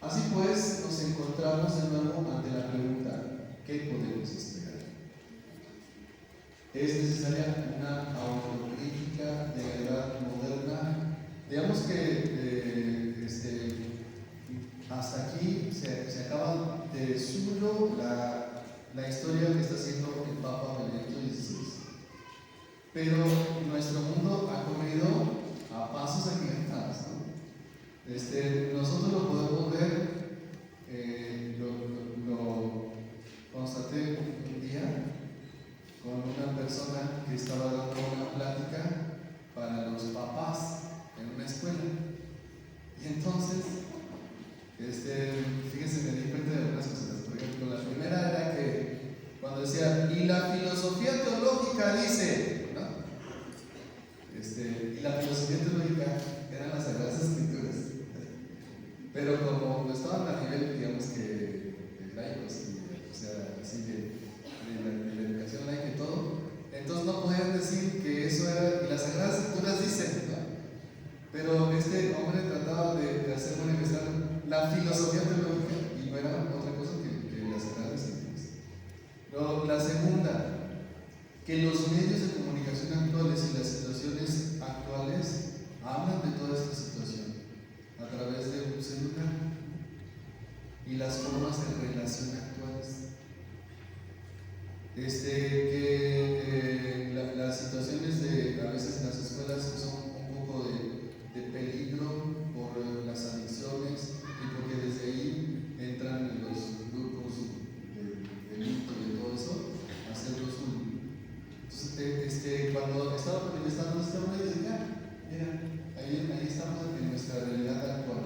Así pues, nos encontramos de nuevo ante la pregunta: ¿qué podemos esperar? Es necesaria una autocrítica de la edad moderna. Digamos que hasta aquí se acaba de suyo la historia que está haciendo el Papa Benedicto XVI. Pero nuestro mundo ha corrido a pasos agigantados, ¿no? Nosotros lo podemos ver, lo constaté un día con una persona que estaba dando una plática para los papás en una escuela. Y entonces, fíjense, me di cuenta de algunas cosas. Por ejemplo, la primera era que cuando decía, y la filosofía teológica dice, ¿no? Y la filosofía teológica eran las Sagradas Escrituras. Pero como estaban a nivel, digamos que de laicos, o sea, así de la educación laica y todo, entonces no podían decir que eso era, y las Sagradas Escrituras dicen, ¿no? Pero este hombre trataba de hacer manifestar la filosofía teológica y no era otra cosa que las Sagradas Escrituras. Luego, la segunda, que los medios de comunicación actuales y las situaciones actuales hablan de toda esta situación a través de un celular y las formas de relación actuales. Las situaciones a veces en las escuelas son un poco de peligro por las adicciones y porque desde ahí entran los grupos de delito y de todo eso a hacerlos uno. Entonces, cuando estaba manifestando este hombre, dije, mira, ahí estamos en nuestra realidad actual.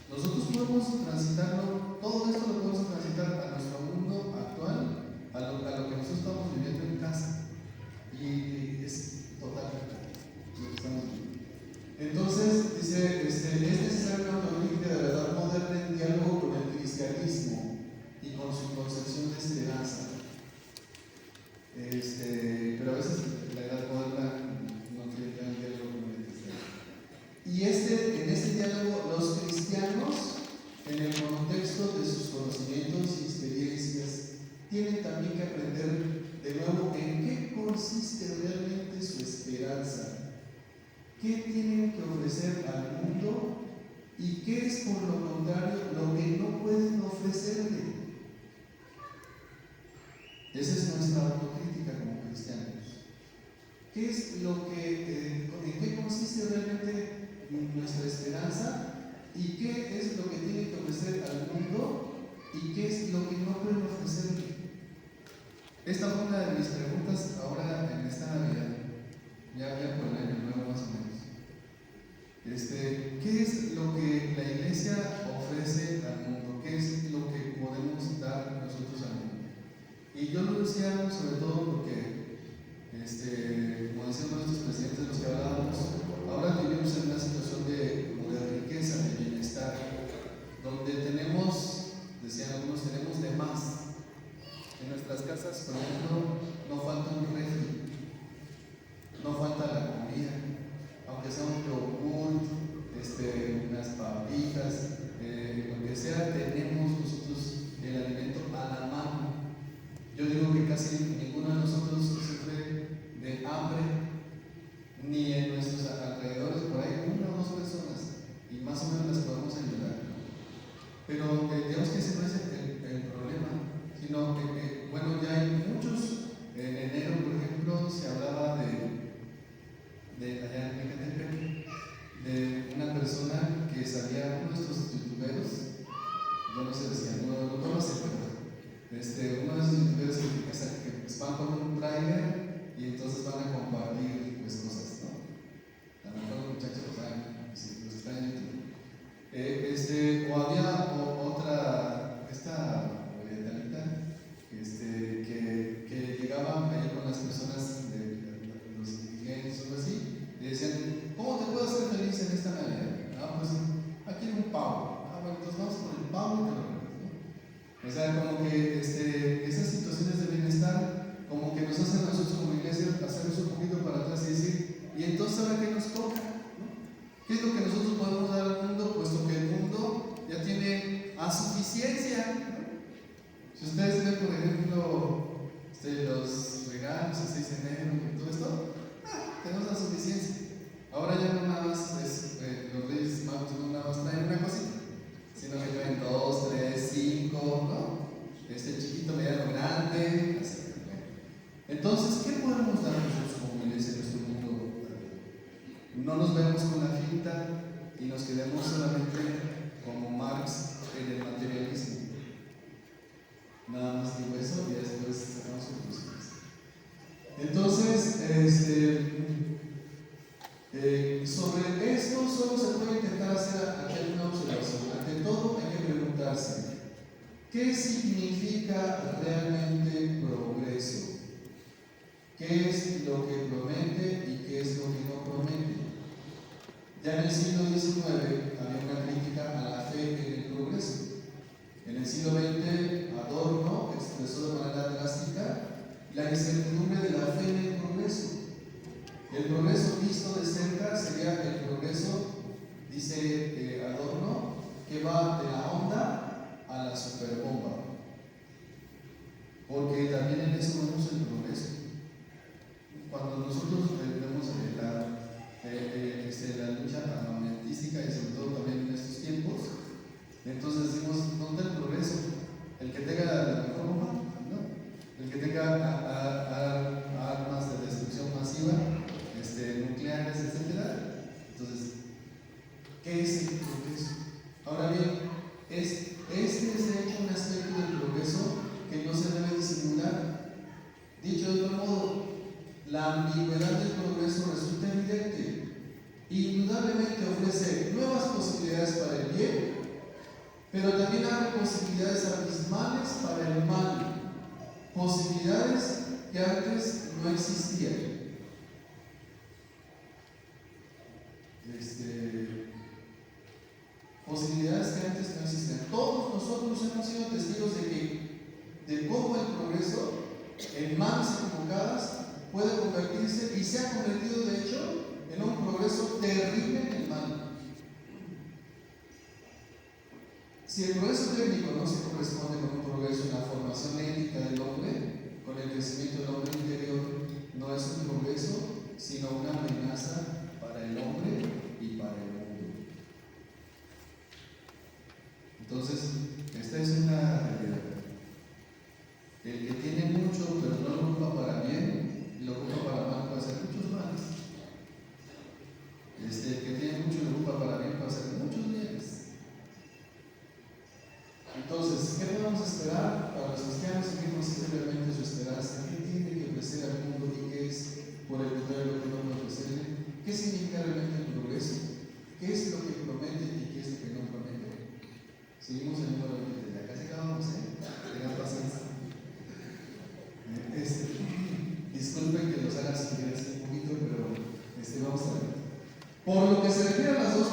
Nosotros podemos transitarlo, todo esto lo podemos transitar a nuestro mundo actual, a lo que nosotros estamos viviendo en casa. Y es totalmente lo que estamos viviendo. Entonces, dice, es necesario una autocrítica de la edad moderna en diálogo con el cristianismo y con su concepción de esperanza. Pero a veces la edad moderna no quiere tener diálogo con el cristianismo. Y en este diálogo, los cristianos, en el contexto de sus conocimientos y experiencias, tienen también que aprender de nuevo en qué consiste realmente su esperanza, qué tienen que ofrecer al mundo y qué es, por lo contrario, lo que no pueden ofrecerle. Esa es nuestra autocrítica como cristianos. ¿Qué es en qué consiste realmente nuestra esperanza y qué es lo que tiene que ofrecer al mundo y qué es lo que no pueden ofrecerle? Esta fue una de mis preguntas ahora en esta Navidad, ya por el año nuevo más o menos. ¿Qué es lo que la Iglesia ofrece al mundo? ¿Qué es lo que podemos dar nosotros al mundo? Y yo lo decía sobre todo porque, como decían nuestros presidentes de los que hablábamos, ahora vivimos en una situación de riqueza, de bienestar, donde tenemos, decían algunos, tenemos de más. En nuestras casas, por ejemplo, no falta un refri, no falta la comida, aunque sea un yogur, unas papitas, persona que salía, uno de estos youtuberos, yo no sé si alguno lo conoce, pero uno de esos youtuberos que pues, van con un trailer y entonces van a compartir pues, cosas, ¿no? A lo mejor los muchachos lo saben, si los están en YouTube. O había otra, esta Talita, que llegaban ahí con las personas de los indigentes o algo así, y decían, ¿cómo te puedo hacer feliz en esta Navidad? Ah, pues aquí hay un pavo. Ah, bueno, entonces vamos por el pavo y te lo vemos, ¿no? O sea, como que esas situaciones de bienestar, como que nos hacen a nosotros como iglesia hacernos un poquito para atrás y decir, ¿y entonces ahora qué nos toca? ¿No? ¿Qué es lo que nosotros podemos dar al mundo? Puesto que el mundo ya tiene a suficiencia, ¿no? Si ustedes ven, por ejemplo, los regalos, el 6 de enero y todo esto, tenemos la suficiencia. Ahora ya no nada más los Reyes Magos no nada más traen una cosita, sino que traen 2, 3, 5, ¿no? Chiquito, mediano, grande, así. Entonces, ¿qué podemos dar nosotros como iglesia en nuestro mundo? No nos vemos con la finta y nos quedemos solamente como Marx en el materialismo. Nada más digo eso y después sacamos conclusiones. Entonces, sobre esto solo se puede intentar hacer aquí una observación. Ante todo hay que preguntarse, ¿qué significa realmente progreso? ¿Qué es lo que promete y qué es lo que no promete? Ya en el siglo XIX había una crítica a la fe en el progreso. En el siglo XX, Adorno expresó de manera drástica la incertidumbre de la fe en el progreso. El progreso visto de cerca sería el progreso, dice Adorno, que va de la onda a la superbomba. Porque también en eso vemos el progreso. Cuando nosotros vemos la lucha armamentística y sobre todo también en estos tiempos, entonces decimos, ¿dónde el progreso? El que tenga la mejor bomba, ¿no? El que tenga armas de destrucción masiva, nucleares, etc. Entonces, ¿qué es el progreso? Ahora bien, este es de hecho un aspecto del progreso que no se debe disimular. Dicho de otro modo, la ambigüedad del progreso resulta evidente. Indudablemente ofrece nuevas posibilidades para el bien, pero también abre posibilidades abismales para el mal, posibilidades que antes no existían. Posibilidades que antes no existían. Todos nosotros hemos sido testigos de cómo el progreso, en manos equivocadas, puede convertirse y se ha convertido de hecho en un progreso terrible en el mal. Si el progreso técnico no se corresponde con un progreso en la formación ética del hombre, con el crecimiento del hombre interior, no es un progreso, sino una amenaza para el hombre y para el mundo. Entonces, esta es una realidad. El que tiene mucho, pero no lo ocupa para bien, y lo ocupa para mal, puede hacer muchos males. El que tiene mucho y lo ocupa para bien, puede hacer muchos bienes. Entonces, ¿qué podemos esperar para los cristianos y qué consiste realmente su esperanza? ¿Qué tiene que ofrecer al mundo y qué es por el poder lo que no puede ofrecerle? ¿Qué significa realmente el progreso? ¿Qué es lo que promete y qué es lo que no promete? Seguimos el número 20, ya casi acabamos, tengan paciencia. Disculpen que los haga seguir un poquito, pero vamos a ver. Por lo que se refiere a los dos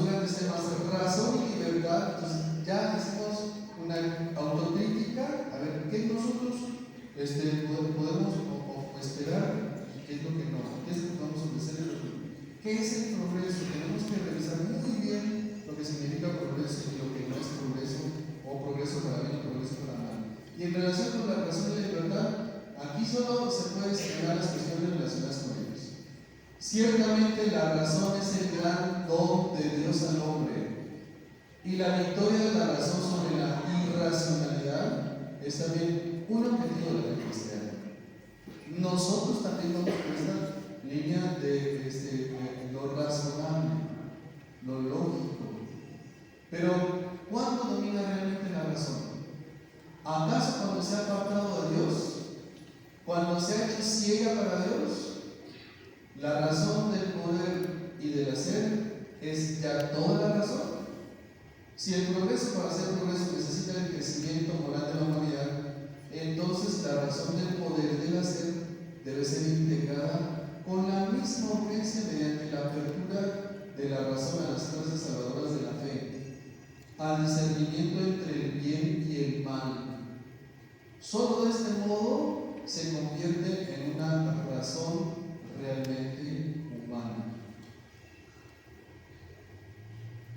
grandes temas, razón y libertad, entonces ya hicimos una autocrítica, a ver qué nosotros podemos esperar y qué es lo que no, qué es lo que vamos a ofrecer, qué es el progreso. Tenemos que revisar muy bien lo que significa progreso y lo que no es progreso, o progreso para bien o progreso para mal. Y en relación con la razón y la libertad, aquí solo se pueden señalar las cuestiones relacionadas con ellos. Ciertamente la razón es el gran don de Dios al hombre, y la victoria de la razón sobre la irracionalidad es también un objetivo de la vida cristiana. Nosotros también vamos por esta línea de lo razonable. lo lógico. Pero, ¿cuándo domina realmente la razón? ¿Acaso cuando se ha apartado de Dios? ¿Cuando se ha hecho ciega para Dios? La razón del poder y del hacer es ya toda la razón. Si el progreso, para hacer progreso, necesita el crecimiento moral de la humanidad, entonces la razón del poder y del hacer debe ser integrada con la misma urgencia mediante la apertura de la razón a las fuerzas salvadoras de la fe, al discernimiento entre el bien y el mal. Solo de este modo se convierte en una razón realmente humana.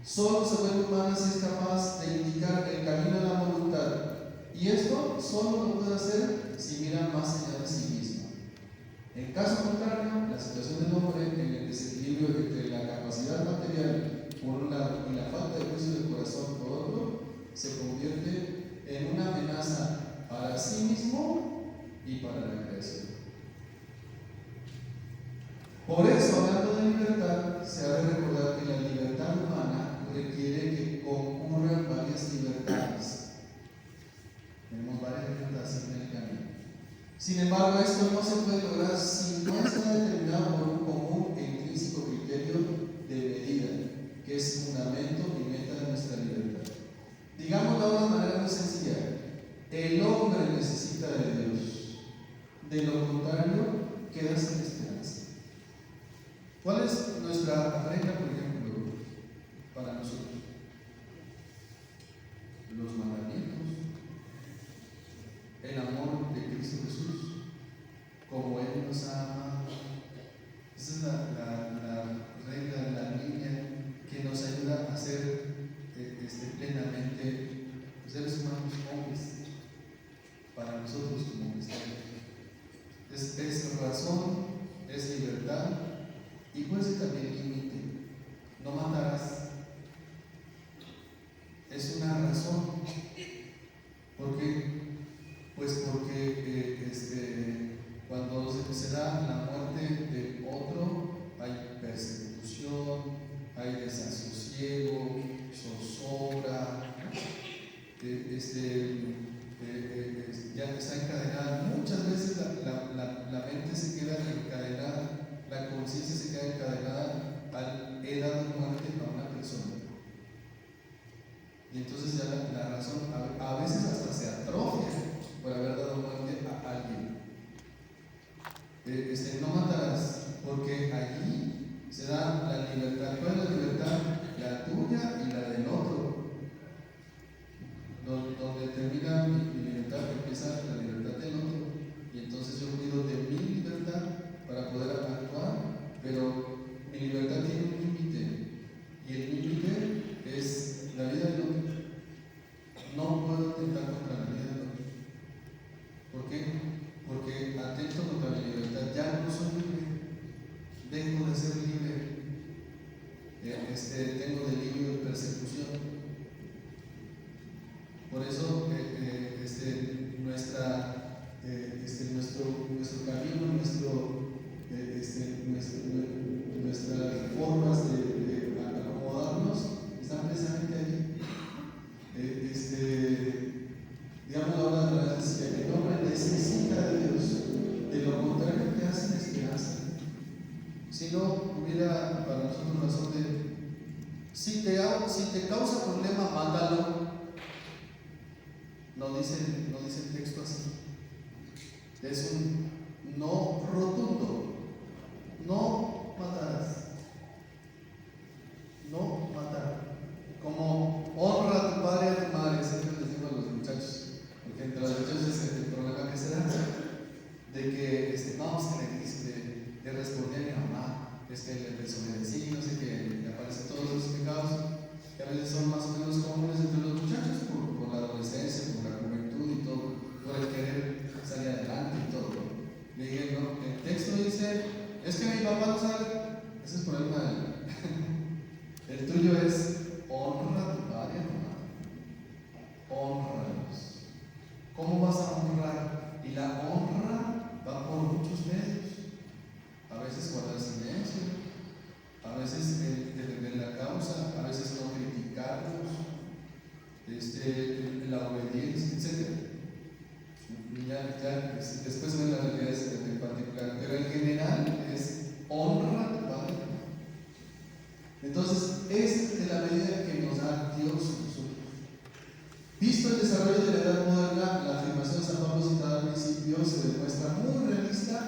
Solo se vuelve humana si es capaz de indicar el camino de la voluntad, y esto solo lo puede hacer si mira más allá de sí misma. En caso contrario, la situación del hombre en el desequilibrio entre la capacidad material por un lado y la falta de juicio del corazón por otro, se convierte en una amenaza para sí mismo y para la creación. Por eso, hablando de libertad, se ha de recordar que la libertad humana requiere que concurran varias libertades. Tenemos varias libertades en el camino. Sin embargo, esto no se puede lograr si no está determinado por un común e intrínseco criterio de medida, que es fundamento y meta de nuestra libertad. Digámoslo de una manera muy sencilla: el hombre necesita de Dios, de lo contrario, queda sin esperanza. ¿Cuál es nuestra regla, por ejemplo, para nosotros? Los mandamientos, el amor de Cristo Jesús, como Él nos ha amado. Esa es la regla, la línea que nos ayuda a ser plenamente seres humanos, hombres, para nosotros como cristianos. Es razón, es libertad, y puede ser también límite. No matarás. Es una razón. ¿Por qué? Pues porque cuando se da la muerte de otro, hay persecución, hay desasosiego, zozobra, ya está encadenada. Muchas veces la mente se queda encadenada, la conciencia se queda encadenada al he dado muerte a una persona. Y entonces ya la razón a veces hasta se atrofia por haber dado muerte a alguien. No matarás, porque allí se da la libertad. ¿Cuál es la libertad? La tuya y la del otro. Donde termina mi libertad, empieza la libertad del otro. Y entonces yo cuido de mi libertad para poder actuar, pero mi libertad tiene un límite, y el límite es la vida del otro. No puedo atentar contra la vida del otro. ¿Por qué? Porque atento contra mi libertad, ya no soy libre, dejo de ser libre, tengo delirio de persecución. Por eso nuestro camino, nuestras formas de acomodarnos están precisamente allí. Digamos ahora de la necesidad que el hombre necesita de Dios, de lo contrario queda sin esperanza. Si no hubiera para nosotros razón de si te causa problema, mándalo. No dice el texto así. Es un no rotundo. No matarás. No matar. Como honra a tu padre y a tu madre, siempre les digo a los muchachos, porque entre los muchachos es el problema que se da, de que vamos a le respondí a mi mamá, le desobedecí, no sé qué, le aparecen todos los pecados, que a veces son más o menos comunes entre los muchachos por la adolescencia, por la juventud y todo, por el querer salir adelante y todo. Le dije, no, el texto dice, es que mi papá no sabe, ese es el problema del tuyo la obediencia, etc. Después ven las realidades en particular, pero en general es honra al Padre. Entonces, es de la medida que nos da Dios a nosotros. Visto el desarrollo de la edad moderna, la afirmación de San Pablo citada al principio se demuestra muy realista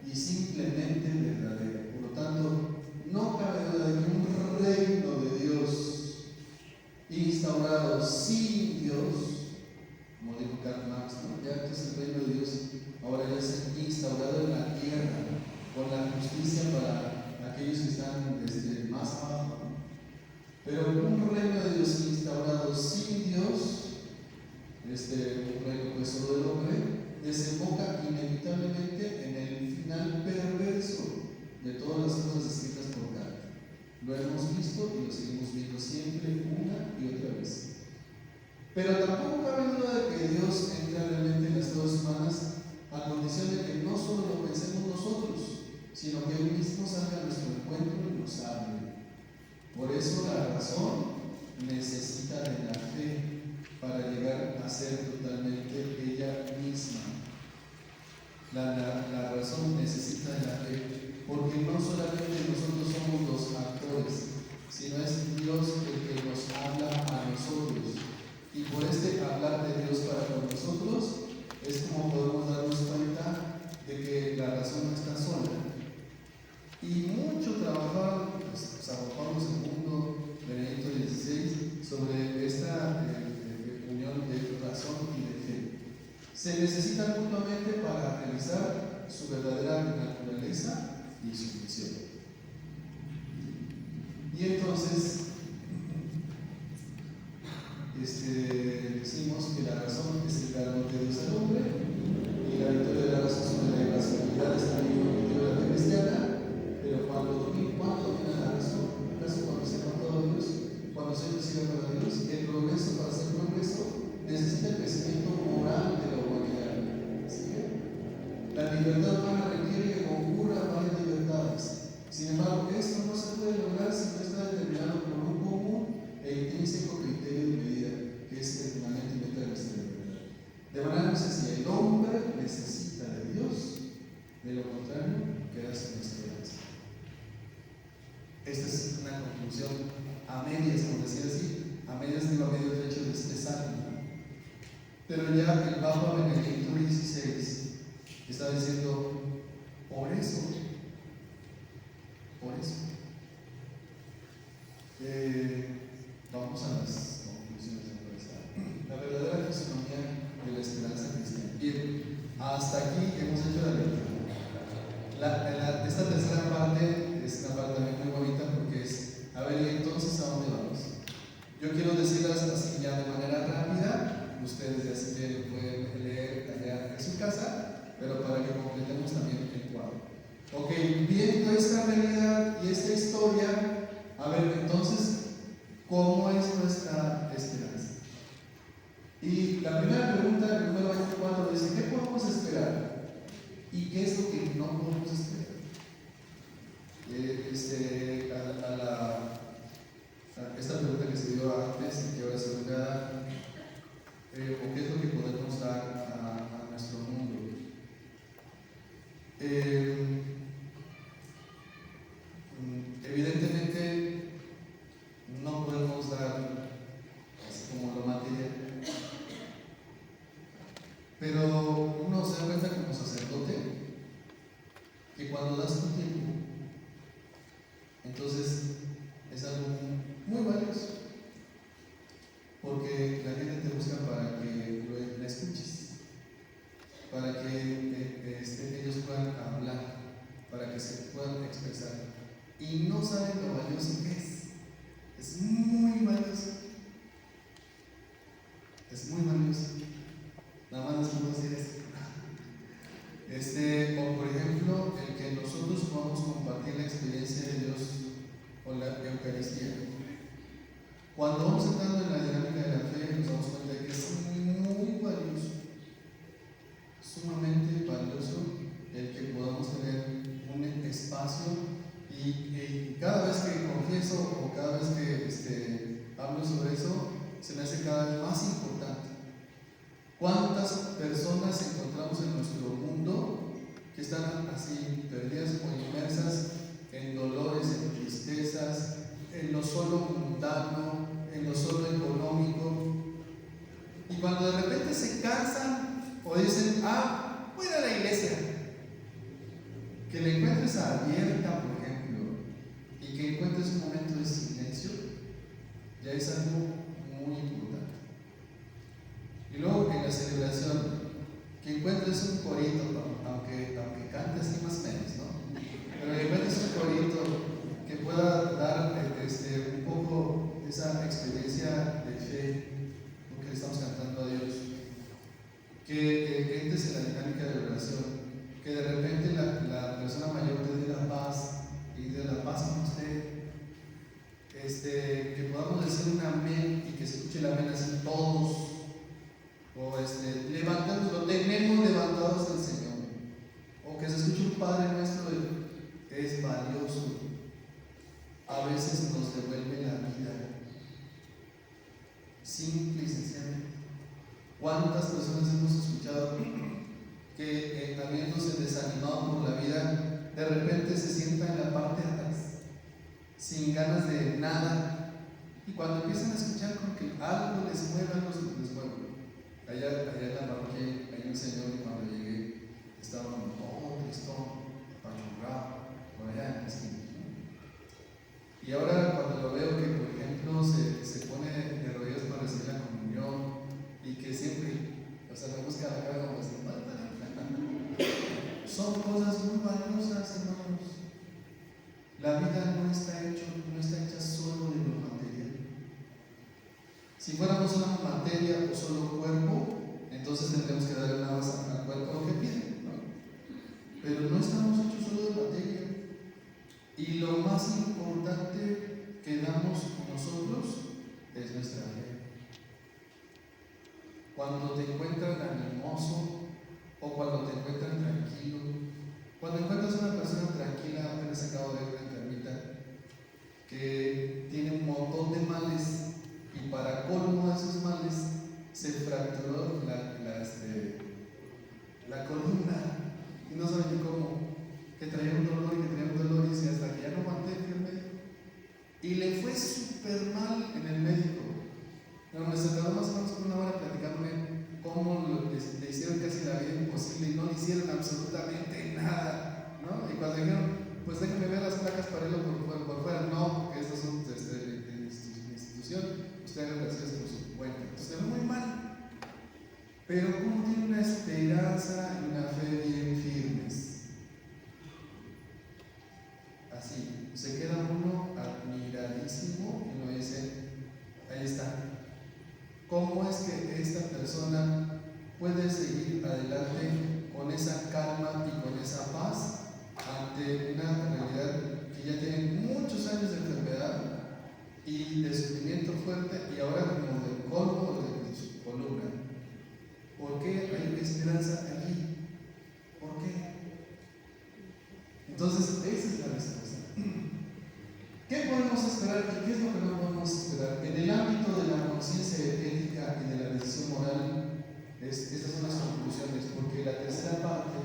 y simplemente verdadera. Por lo tanto, no cabe duda de que un reino de Dios instaurado sin Dios, como dijo Karl Marx, ¿no? Ya que es el reino de Dios, ahora ya es instaurado en la tierra, con la justicia para aquellos que están más abajo. Pero un reino de Dios instaurado sin Dios, un reino pues solo del hombre, desemboca inevitablemente en el final perverso de todas las cosas escritas por Kant. Lo hemos visto y lo seguimos viendo siempre, una y otra vez. Pero tampoco cabe duda de que Dios entra realmente en las cosas humanas a condición de que no solo lo pensemos nosotros, sino que Él mismo salga a nuestro encuentro y nos hable. Por eso la razón necesita de la fe para llegar a ser totalmente ella misma. La razón necesita de la fe, porque no solamente nosotros somos los actores, sino es Dios el que nos habla a nosotros. Y por hablar de Dios para con nosotros, es como podemos darnos cuenta de que la razón no está sola. Y mucho trabajaron San Pablo II, Benedicto XVI, sobre esta unión de razón y de fe. Se necesitan mutuamente para realizar su verdadera naturaleza y su misión. Y entonces, decimos que la razón es el calor de Dios al hombre, y la victoria de la razón sobre la irracionalidad está en la victoria de la cristiana. Pero cuando domina la razón, ¿acaso cuando se ama todo a Dios? Cuando se recibe para Dios, el progreso, para hacer progreso, necesita el crecimiento moral de la humanidad. ¿Sí? La libertad humana requiere que concurra varias libertades. Sin embargo, esto no se puede lograr si no está determinado por un común e intrínseco criterio de medida, que es el fundamento y meta de nuestra libertad. De manera muy sencilla, el hombre necesita de Dios, de lo contrario, queda sin esperanza. Esta es una conclusión a medias, como decía así, a medias digo a medio trecho de este salmo. Pero ya el Papa Benedicto XVI está diciendo, por eso, vamos a las conclusiones de la verdadera fisonomía de la esperanza cristiana. Bien, hasta aquí hemos hecho la lectura. Esta tercera parte es una parte también muy bonita porque es, a ver, ¿y entonces a dónde vamos? Yo quiero decirlas así ya de manera rápida, ustedes ya si quieren pueden leer allá en su casa, pero para que completemos también el cuadro. Ok, viendo esta realidad y esta historia, a ver, entonces, ¿cómo es nuestra esperanza? Y la primera pregunta, el número 24, dice, ¿qué podemos esperar? ¿Y qué es lo que no podemos esperar? Esta pregunta que se dio antes y que ahora se vuelve a dar, ¿o qué es lo que podemos dar a nuestro mundo? Evidentemente no podemos dar así como lo material, pero uno se da cuenta como sacerdote que cuando das tu tiempo, entonces es algo muy valioso, porque la gente te busca para que la escuches, para que ellos puedan hablar, para que se puedan expresar, y no saben lo valioso que es muy valioso, nada más les puedo decir eso. O por ejemplo, el que nosotros podamos compartir la experiencia de Dios o la Eucaristía. Cuando vamos entrando en la dinámica de la fe, nos damos cuenta de que es muy valioso, sumamente valioso, el que podamos tener un espacio y cada vez que confieso o cada vez que hablo sobre eso, se me hace cada vez solo mundano, en lo solo económico. Y cuando de repente se cansan o dicen, voy a ir a la iglesia, que la encuentres abierta, por ejemplo, y que encuentres un momento de silencio, ya es algo muy importante. Y luego en la celebración, que encuentres un corito, aunque cantes así más o menos, ¿no? Pero que encuentres un corito que pueda dar un poco esa experiencia de fe, porque le estamos cantando a Dios. Que entres en la dinámica de oración, que de repente la persona mayor te dé la paz y de la paz con usted. Que podamos decir un amén y que se escuche el amén así todos. O levantamos, lo tenemos levantados al Señor. O que se escuche un Padre Nuestro, es valioso. A veces nos devuelve la vida. Simple y sencillamente. ¿Cuántas personas hemos escuchado que habiéndose desanimado por la vida, de repente se sientan en la parte de atrás, sin ganas de nada? Y cuando empiezan a escuchar con que algo les mueve, les mueve. Allá en la parroquia hay un señor que cuando llegué estaba todo tristón, apachurrado, por allá en la esquina. Y ahora cuando lo veo que, por ejemplo, se pone de rodillas para recibir la comunión y que siempre, me busca la cara como si son cosas muy valiosas, hermanos. La vida no está hecha solo de lo material. Si fuéramos solo materia o solo cuerpo, entonces tendríamos que darle nada más al cuerpo lo que pide, ¿no? Pero no estamos hechos solo de materia. Y lo más importante que damos nosotros es nuestra fe. Cuando te encuentran animoso o cuando te encuentran tranquilo, cuando encuentras una persona tranquila, apenas acabo de ver una enfermita que tiene un montón de males y para colmo de esos males se fracturó la columna y no sabe ni cómo, que traía un dolor y dice hasta que ya no aguanté y le fue súper mal en el médico. No, me sentó más o menos una hora platicándome cómo le hicieron casi la vida imposible y no le hicieron absolutamente nada, ¿no? Y cuando dijeron, pues déjenme ver las placas para irlo por fuera, no, porque estas son de institución, usted haga las cosas por su cuenta. Entonces se ve muy mal, pero como tiene una esperanza y una fe bien firmes. Así, se queda uno admiradísimo y uno dice, ahí está. ¿Cómo es que esta persona puede seguir adelante con esa calma y con esa paz ante una realidad que ya tiene muchos años de enfermedad y de sufrimiento fuerte y ahora como del colmo de su columna? ¿Por qué hay esperanza allí? ¿Por qué? Entonces, esa es la respuesta. ¿Qué podemos esperar y qué es lo que no podemos esperar? En el ámbito de la conciencia ética y de la decisión moral, estas son las conclusiones, porque la tercera parte,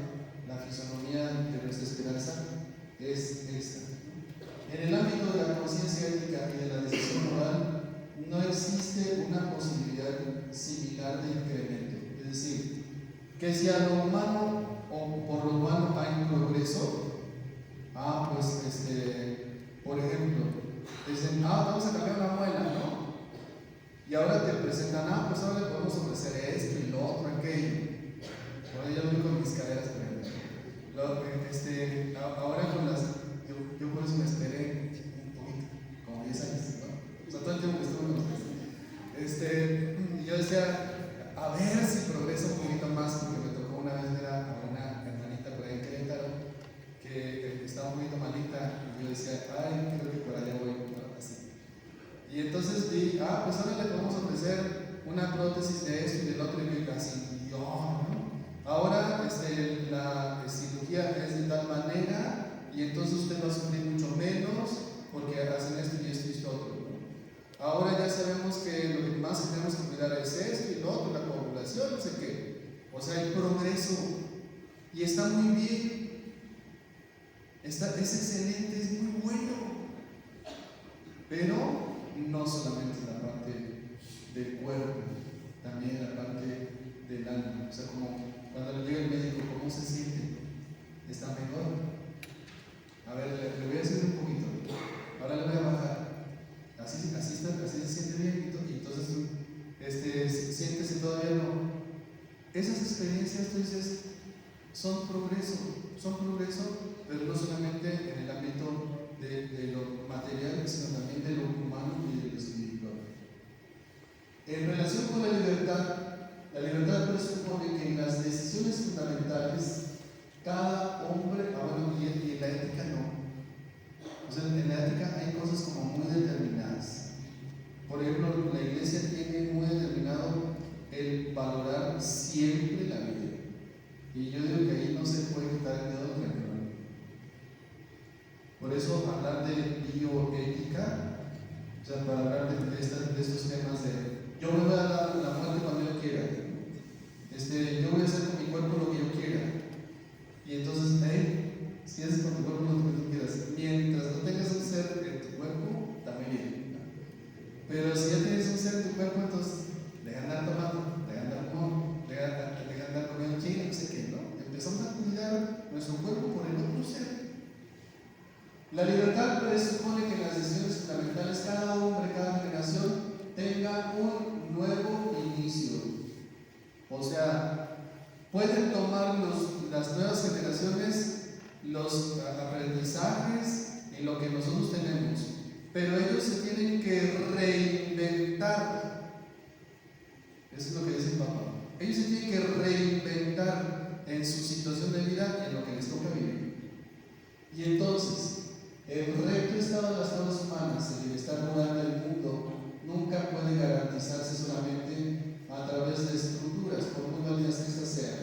la fisonomía de nuestra esperanza, es esta. En el ámbito de la conciencia ética y de la decisión moral, no existe una posibilidad similar de incremento. Es decir, que si a lo humano o por lo humano hay un progreso, por ejemplo, dicen, vamos a cambiar una muela, ¿no? Y ahora te presentan, pues ahora le podemos ofrecer esto y lo otro, aquello. Ahora ya lo vi con mis caderas, por ejemplo. Ahora con las, yo por eso me esperé un poquito, como 10 años, ¿no? O sea, todo el tiempo que estuve con ustedes. Yo decía, a ver si progreso un poquito más, porque me tocó una vez ver a una hermanita por ahí en Querétaro que estaba un poquito malita y yo decía, creo que por allá voy, ¿no? Así. Y entonces vi, pues ahora le podemos ofrecer una prótesis de esto y del otro y yo así, ¿no? Ahora la cirugía es de tal manera y entonces usted va a sufrir mucho menos porque hacen esto y esto y esto otro, ¿no? Ahora ya sabemos que lo que más tenemos que cuidar es esto y lo otro, la población, no sé qué. O sea, hay progreso y está muy bien. Es excelente, es muy bueno. Pero no solamente en la parte del cuerpo, también en la parte del alma. O sea, como cuando llega el médico, ¿cómo se siente? ¿Está mejor? A ver, le voy a decir un poquito. Ahora le voy a bajar. Así se siente bien. Y entonces, siéntese todavía no. Esas experiencias, tú dices, son progreso, pero no solamente en el ámbito de lo material, sino también de lo humano y de lo espiritual. En relación con la libertad presupone que en las decisiones fundamentales, cada hombre, y en la ética no. O sea, en la ética hay cosas como muy determinadas. Por ejemplo, la iglesia tiene muy determinado el valorar siempre la vida. Y yo digo que ahí no se puede quitar el dedo del renglón. Por eso hablar de bioética, o sea, para hablar de estos temas de yo me voy a dar la muerte cuando yo quiera, yo voy a hacer con mi cuerpo lo que yo quiera. Y entonces, si haces con tu cuerpo lo que tú quieras, mientras no tengas un ser en tu cuerpo, también bien. Pero si ya tienes un ser en tu cuerpo, entonces deja andar tomando, deja andar comiendo chile, no sé qué, ¿no? Empezamos a cuidar nuestro cuerpo por el otro ser. La libertad presupone que en las decisiones fundamentales cada hombre, cada generación tenga un nuevo inicio. O sea, pueden tomar las nuevas generaciones los aprendizajes y lo que nosotros tenemos, pero ellos se tienen que reinventar. Eso es lo que dice el Papa. Ellos se tienen que reinventar en su situación de vida y en lo que les toca vivir. Y entonces, el recto estado de las cosas humanas, el bienestar moral del mundo, nunca puede garantizarse solamente a través de estructuras, por muy válidas que estas sean.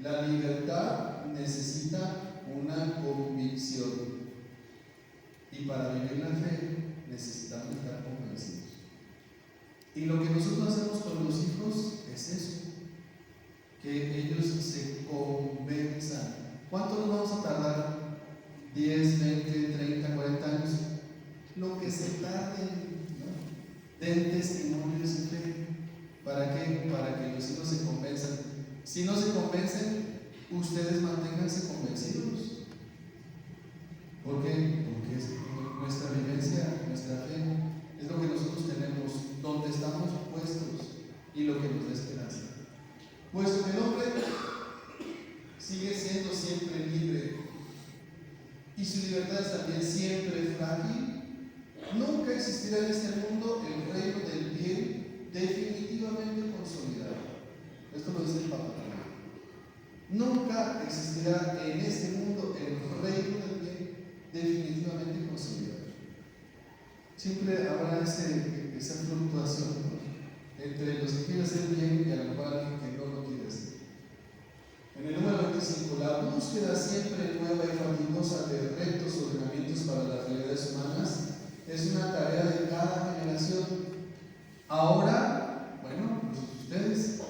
La libertad necesita una convicción. Y para vivir la fe necesitamos estar convencidos. Y lo que nosotros hacemos con los hijos es eso, que ellos se convenzan. ¿Cuánto nos vamos a tardar? 10, 20, 30, 40 años. Lo que se tarden, ¿no? Den testimonio de su fe. ¿Para qué? Para que los hijos se convenzan. Si no se convencen, ustedes manténganse convencidos. ¿Por qué? Porque es nuestra vivencia, nuestra fe, es lo que nosotros tenemos, donde estamos puestos y lo que nos da esperanza. Puesto que el hombre sigue siendo siempre libre y su libertad es también siempre frágil, nunca existirá en este mundo el reino del bien definitivamente consolidado. Esto lo dice el Papa. Nunca existirá en este mundo el reino del bien definitivamente consolidado. Siempre habrá esa fluctuación, ¿no? Entre los que quieren hacer bien y a lo mejor alguien que no lo quiere hacer. En el número 25, la búsqueda siempre nueva y fatigosa de rectos ordenamientos para las realidades humanas es una tarea de cada generación. Ahora, bueno, pues ustedes,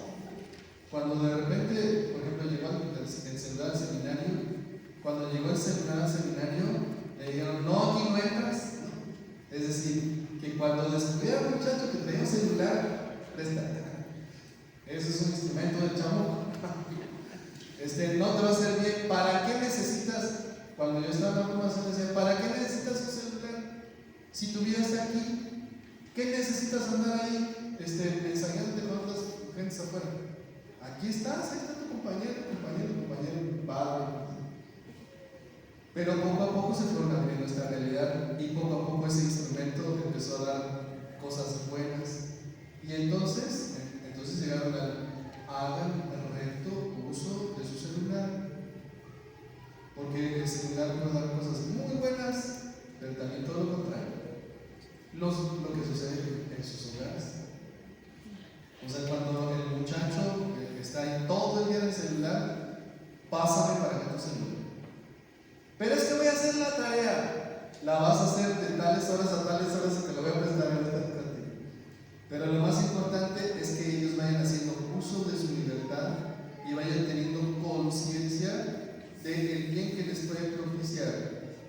cuando de repente, por ejemplo, llegó el celular al seminario, cuando llegó el celular al seminario, le dijeron, no, aquí no entras. Es decir, que cuando descubriera un muchacho que tenía un celular, préstate. Eso es un instrumento del chamo. No te va a hacer bien. ¿Para qué necesitas? Cuando yo estaba en la formación decía, ¿para qué necesitas un celular? Si tu vida está aquí, ¿qué necesitas andar ahí mensajeándote con otras gentes afuera? Aquí estás, ahí está tu compañero, padre. Pero poco a poco se fueron abriendo esta realidad y poco a poco ese instrumento empezó a dar cosas buenas. Y entonces llegaron hagan el recto uso de su celular. Porque el celular puede dar cosas muy buenas, pero también todo lo contrario. Lo que sucede en sus hogares. O sea, cuando el muchacho está ahí todo el día en el celular, pásame para que no se olvide. Pero es que voy a hacer la tarea. La vas a hacer de tales horas a tales horas y te lo voy a presentar en esta tarde. Pero lo más importante es que ellos vayan haciendo uso de su libertad y vayan teniendo conciencia del bien que les puede propiciar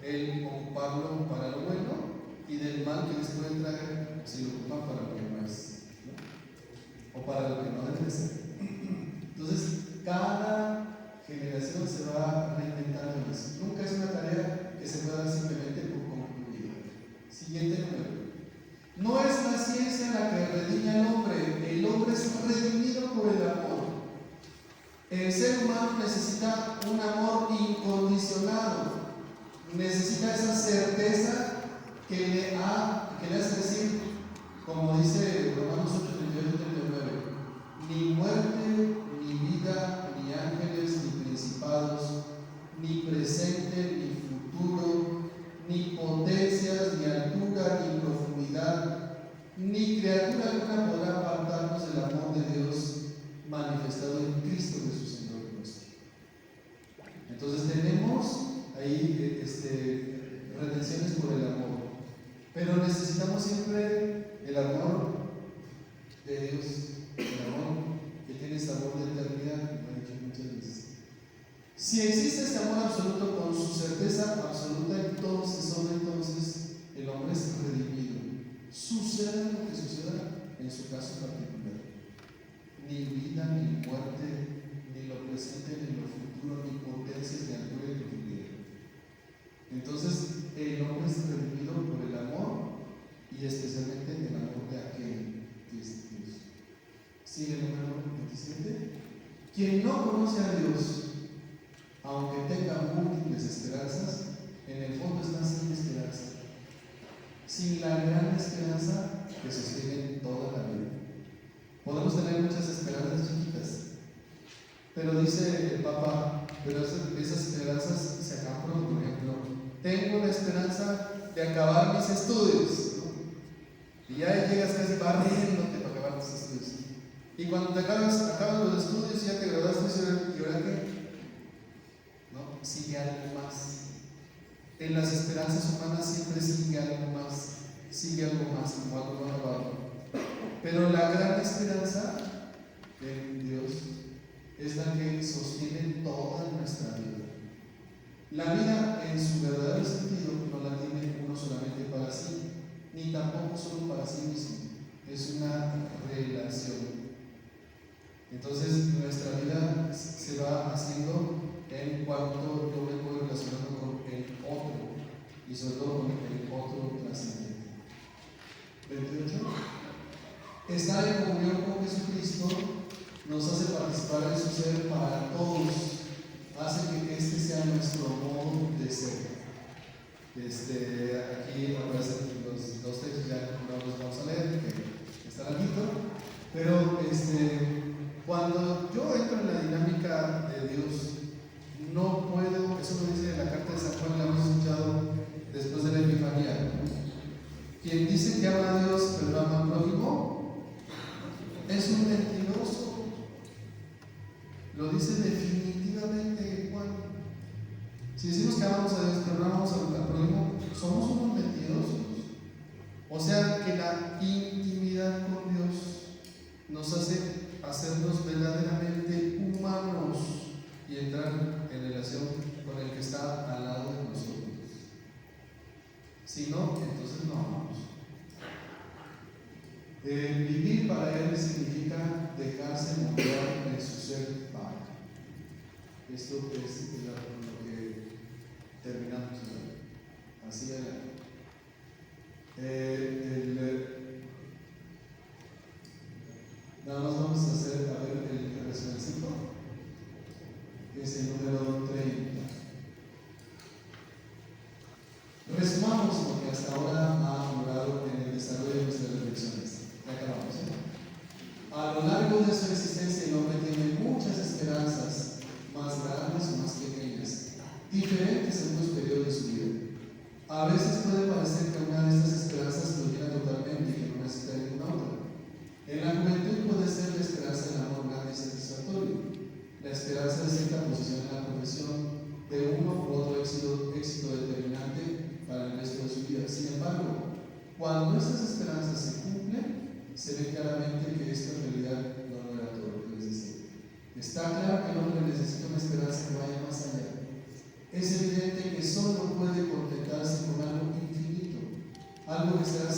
el ocuparlo para lo bueno y del mal mal que les pueden traer, si lo ocupan para lo que no es, ¿no? O para lo que no debe ser. Entonces, cada generación se va reinventando eso. Nunca es una tarea que se pueda dar simplemente por concluida. Siguiente número. No es la ciencia la que redime al hombre, el hombre es redimido por el amor. El ser humano necesita un amor incondicionado, necesita esa certeza que le hace decir, como dice Romanos 8:38-39, ni muerte, ni vida, ni ángeles, ni principados, ni presente, ni futuro, ni potencias, ni altura, ni profundidad, ni criatura alguna podrá apartarnos del amor de Dios manifestado en Cristo Jesús, Señor nuestro. Entonces tenemos ahí redenciones por el amor, pero necesitamos siempre el amor de Dios, el amor que tiene sabor de eternidad, como he dicho muchas veces. Si existe este amor absoluto con su certeza absoluta, entonces el hombre es redimido. Suceda lo que suceda en su caso particular. Ni vida, ni muerte, ni lo presente, ni lo futuro, ni potencias, ni altura, ni profundidad. Entonces, el hombre es redimido por el amor y especialmente el amor de aquel que es Dios. Sigue el número 27. Quien no conoce a Dios, aunque tenga múltiples esperanzas, en el fondo está sin esperanza, sin la gran esperanza que sostiene toda la vida. Podemos tener muchas esperanzas chiquitas, pero dice el Papa, pero esas esperanzas se acaban pronto. Por ejemplo, tengo la esperanza de acabar mis estudios, ¿no? Y ya llegas casi barriéndote para acabar tus estudios. Y cuando te acabas los estudios, ya te graduaste, ¿y ahora qué? ¿No? Sigue algo más. En las esperanzas humanas siempre sigue algo más, como algo no acabado. Pero la gran esperanza en Dios es la que sostiene toda nuestra vida. La vida en su verdadero sentido no la tiene uno solamente para sí, ni tampoco solo para sí mismo. Es una relación. Entonces nuestra vida se va haciendo en cuanto yo me voy relacionando con el otro, y sobre todo con el otro trascendente. 28. Estar en comunión con Jesucristo nos hace participar en su ser para todos, hace que este sea nuestro modo de ser. Aquí aparecen los dos textos, ya no los vamos a leer, que están aquí, pero cuando yo entro en la dinámica de Dios, no puedo, eso lo dice la carta de San Juan, la hemos escuchado después de la Epifanía. Quien dice que ama a Dios pero no ama al prójimo es un mentiroso. Lo dice definitivamente Juan. Si decimos que amamos a Dios pero no amamos al prójimo, somos unos mentirosos. O sea que la intimidad con Dios nos hace hacernos verdaderamente humanos y entrar en relación con el que está al lado de nosotros. Si no, entonces no amamos. Vivir para Él significa dejarse moldear en su ser Padre. Esto es lo que terminamos hoy. Así es. Nada más vamos a hacer el resumencito, que es el número 30. Resumamos lo que hasta ahora ha durado en el desarrollo de nuestras reflexiones. Ya acabamos, ¿eh? A lo largo de su existencia, el hombre tiene muchas esperanzas, más grandes o más pequeñas, diferentes en los periodos de su vida. A veces puede parecer que una de estas esperanzas lo llena totalmente y que no necesita ninguna otra. En la juventud puede ser la esperanza del amor grande y satisfactorio, la esperanza de cierta posición en la profesión, de uno u otro éxito determinante para el resto de su vida. Sin embargo, cuando estas esperanzas se cumplen, se ve claramente que esto en realidad no era todo lo que les decía. Está claro que el hombre necesita una esperanza que vaya más allá. Es evidente que solo puede contentarse con algo infinito, algo que será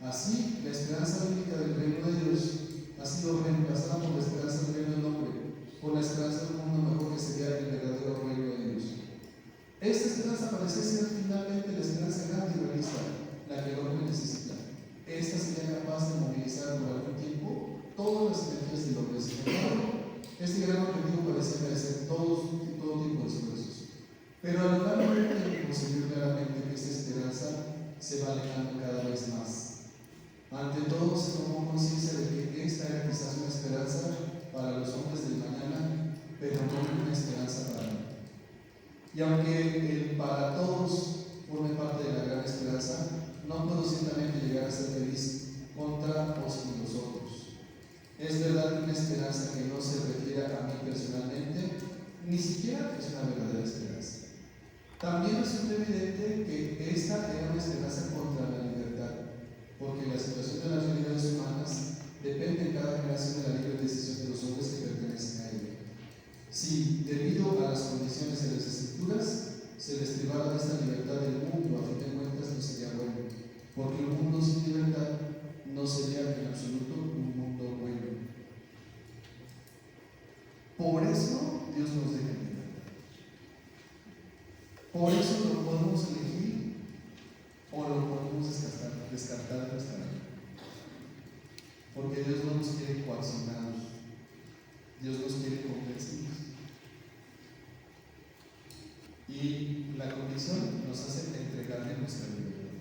Así, la esperanza bíblica del reino de Dios ha sido reemplazada por la esperanza del reino del hombre, por la esperanza de un mundo mejor que sería el verdadero reino de Dios. Esta esperanza parece ser finalmente la esperanza grande y realista, la que el hombre necesita. Esta sería capaz de movilizar por algún tiempo todas las energías del hombre. Sin embargo, este gran objetivo parece merecer todo tipo de esfuerzos. Pero a lo largo del tiempo se vio claramente que esta esperanza se va alejando cada vez más. Ante todo, se tomó conciencia de que esta era quizás una esperanza para los hombres del mañana, pero no una esperanza para mí. Y aunque el para todos forme parte de la gran esperanza, no puedo ciertamente llegar a ser feliz contra o sin los otros. Es verdad que una esperanza que no se refiere a mí personalmente, ni siquiera es una verdadera esperanza. También resulta evidente que esta era una esperanza contra la libertad, porque la situación de las realidades humanas depende en cada generación de la libre decisión de los hombres que pertenecen a ella. Si, debido a las condiciones de las escrituras, se les privara de esta libertad del mundo, a fin de cuentas no sería bueno, porque un mundo sin libertad no sería en absoluto un mundo bueno. Por eso Dios nos deja en libertad. Por eso lo podemos elegir o lo podemos descartar de nuestra vida. Porque Dios no nos quiere coaccionados, Dios nos quiere convencidos. Y la convicción nos hace entregarle nuestra libertad.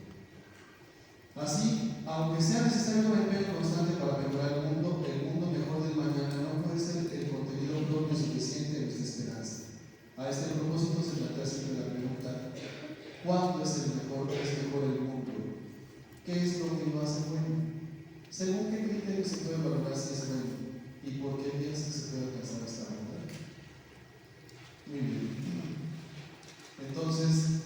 Así, aunque sea necesario un empeño constante para mejorar el mundo mejor del mañana no puede ser el contenido propio suficiente de nuestra esperanza. A este propósito se plantea siempre la pregunta: ¿cuándo es mejor el mundo? ¿Qué es lo que lo hace bueno? ¿Según qué criterio se puede valorar si es bueno? ¿Y por qué piensa que se puede alcanzar esta meta? Muy bien. Entonces,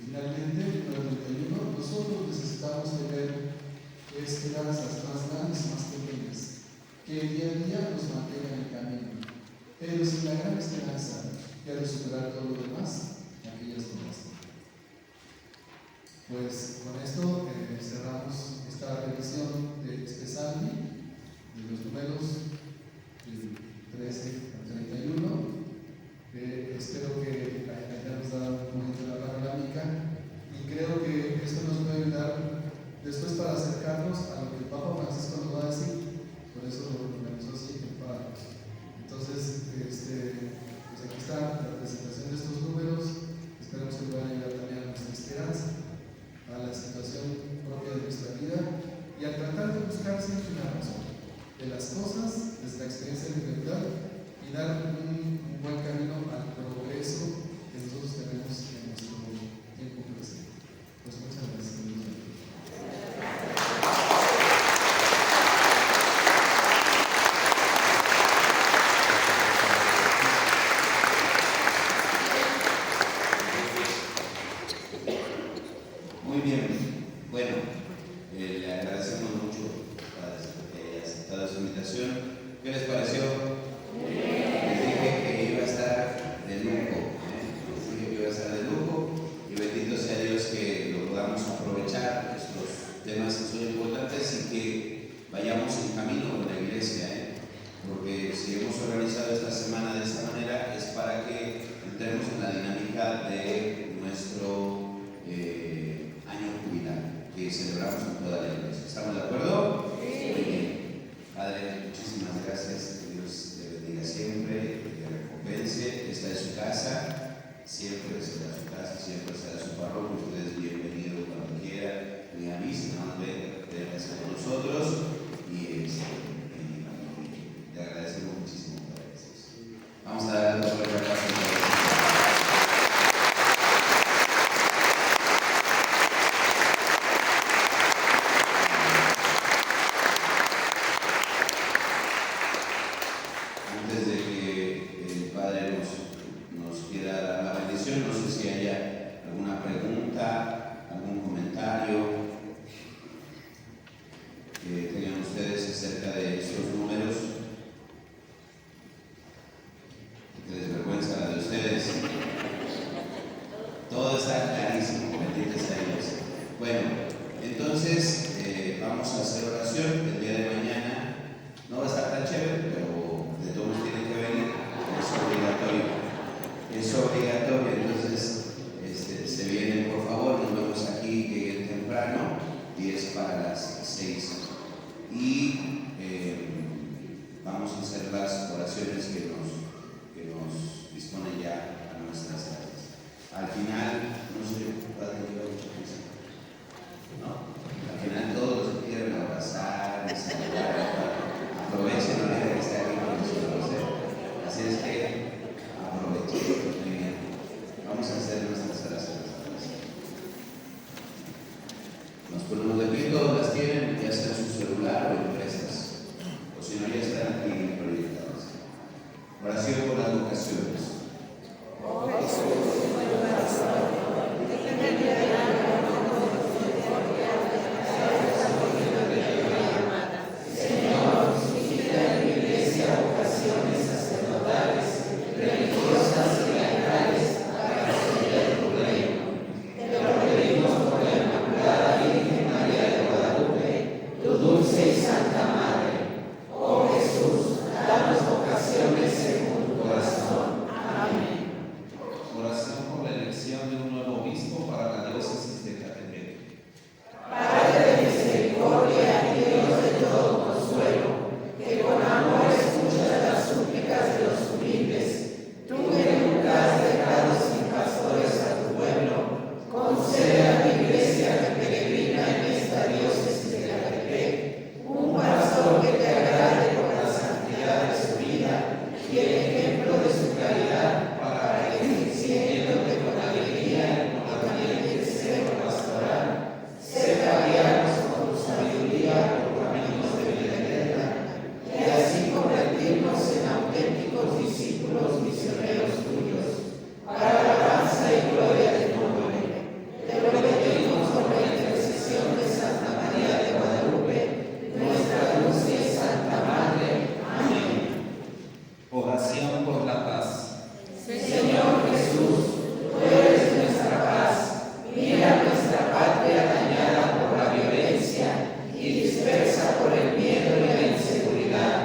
finalmente, número 31, nosotros necesitamos tener esperanzas más grandes, más pequeñas, que día a día nos mantengan en el camino. Pero sin la gran esperanza que ha de superar todo lo demás, aquellas no bastan. Pues con esto cerramos esta revisión de este Salmo, de los números 13 al 31. Espero que hayamos dado un momento de la panorámica y creo que esto nos puede ayudar después para acercarnos a lo que el Papa Francisco nos va a decir. Por eso lo organizó así el Papa. Entonces, pues aquí está la presentación de estos números. Esperamos que puedan ayudar también a nuestra esperanza, a la situación propia de nuestra vida y a tratar de buscar siempre una razón de las cosas, desde la experiencia de libertad y dar un buen camino al progreso que nosotros tenemos en nuestro tiempo presente. Pues muchas gracias. Muy bien, bueno, le agradecemos mucho que haya aceptado su invitación. ¿Qué les pareció? Les dije que iba a estar de lujo, les dije que iba a estar de lujo y bendito sea Dios que lo podamos aprovechar, estos temas que son importantes y que vayamos en camino con la iglesia, porque si hemos organizado esta semana de esta manera es para que entremos en la dinámica de nuestro año jubilar que celebramos en toda la iglesia. ¿Estamos de acuerdo? Sí. Muy bien. Padre, muchísimas gracias. Que Dios te bendiga siempre, que te recompense. Esta es su casa, siempre será su casa, siempre será su parroquia. Usted es bienvenido cuando quiera. Ni a mí, si no, venga con nosotros. Y le agradecemos muchísimo por eso. Vamos a dar la palabra. Antes de que el Padre nos quiera dar la bendición, no sé si haya alguna pregunta, algún comentario. oración. El día de mañana no va a estar tan chévere, pero de todos tienen que venir. Es obligatorio. Es obligatorio, entonces se vienen, por favor. Nos vemos aquí, lleguen temprano, y es para las 6. Y vamos a hacer las oraciones que nos disponen ya a nuestras áreas. Al final, no sé, padre, lleva mucha prisa, ¿no? Al final todos los que quieren abrazar, saludar, aprovechen la vida que está aquí con nosotros, ¿eh? Así es que aprovechen. Muy bien. Vamos a hacer nuestras oraciones. Nos ponemos de pie, todos las tienen, ya sea en su celular o impresas, o si no, ya están aquí proyectadas. Oración por las vocaciones. Oh Jesús, buen pastor, Señor, suscita en la Iglesia vocaciones sacerdotales, religiosas y laicales para extender tu reino. Te lo pedimos por la Inmaculada Virgen María de Guadalupe, tu dulce y santa Madre. Oh Jesús, danos vocaciones según tu corazón. Amén. Oración por la elección de un nuevo obispo para la diócesis de Catepec. Padre de misericordia y Dios de todo consuelo, que con amor escuchas las súplicas de los humildes, tú que nunca has dejado sin pastores a tu pueblo, concede a la Iglesia que peregrina en esta diócesis de Catepec un pastor que te agrade por la santidad de su vida y el ejemplo de su caridad, para que, siguiéndote con alegría y con también el deseo pastoral, sepa guiarnos con tu sabiduría por caminos de vida eterna, y así convertirnos en auténticos discípulos misioneros tuyos, para la alabanza y gloria de tu nombre. Te lo pedimos por la intercesión de Santa María de Guadalupe, nuestra dulce y santa Madre. Amén. Oración por la paz. Señor Jesús, tú eres nuestra paz. Mira nuestra patria dañada por la violencia y dispersa por el miedo y la inseguridad.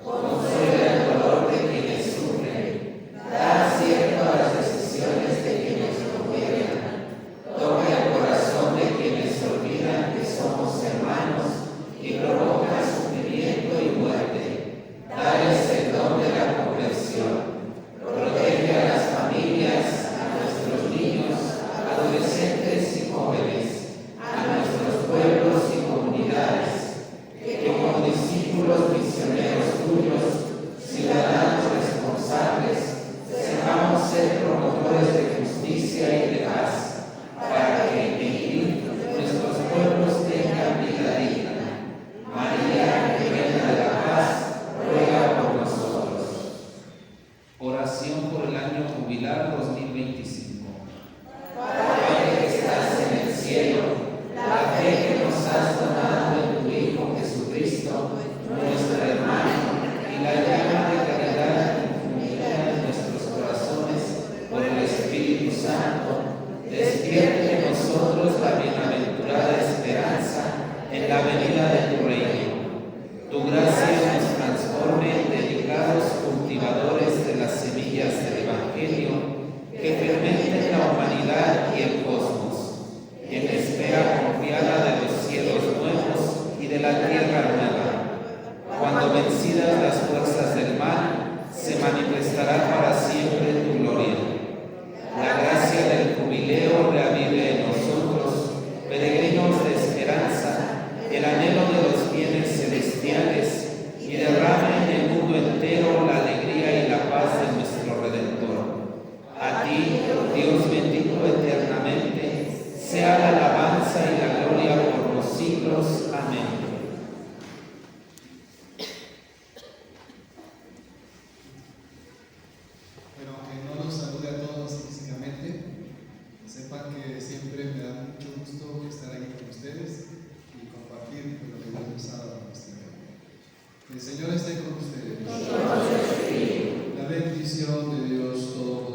Consuela el dolor de quienes sufren. Da acierto a las decisiones de quienes no gobiernan. Toca el corazón de quienes olvidan que somos hermanos y provoca sufrimiento y muerte. Dales el don de la comprensión. Protege a las familias, a nuestros niños, adolescentes y jóvenes, a nuestros pueblos y comunidades, que como discípulos misioneros tuyos, ciudadanos responsables, sepamos ser promotores de justicia y de paz, para que en ti nuestros pueblos tengan vida digna. María, Reina de la Paz, ruega por nosotros. Oración por el año jubilar 2025. Padre que estás en el cielo, la fe que nos has donado en tu Hijo Jesucristo, nuestro hermano, Y la llama de caridad infundida en nuestros corazones por el Espíritu Santo, despierte en nosotros la bienaventurada esperanza en la venida de tu reino. Tu gracia nos transforme en dedicados cultivadores de las semillas del Evangelio que fermenten la humanidad y el cosmos, en espera confiada de los cielos nuevos y de la tierra nueva. Cuando vencidas las fuerzas del mal, se manifestará para siempre tu gloria. La gracia del jubileo reavive en nosotros, peregrinos de esperanza, el anhelo de los bienes celestiales y derrame en el mundo entero la alegría y la paz de nuestro Redentor. A ti, Dios bendito eternamente, sea la alabanza y la gloria por los siglos. Amén. Pero aunque no los salude a todos físicamente, sepan que siempre me da mucho gusto estar aquí con ustedes y compartir lo que Dios nos ha dado a nuestra vida. Que el Señor esté con ustedes. La bendición de Dios Todopoderoso,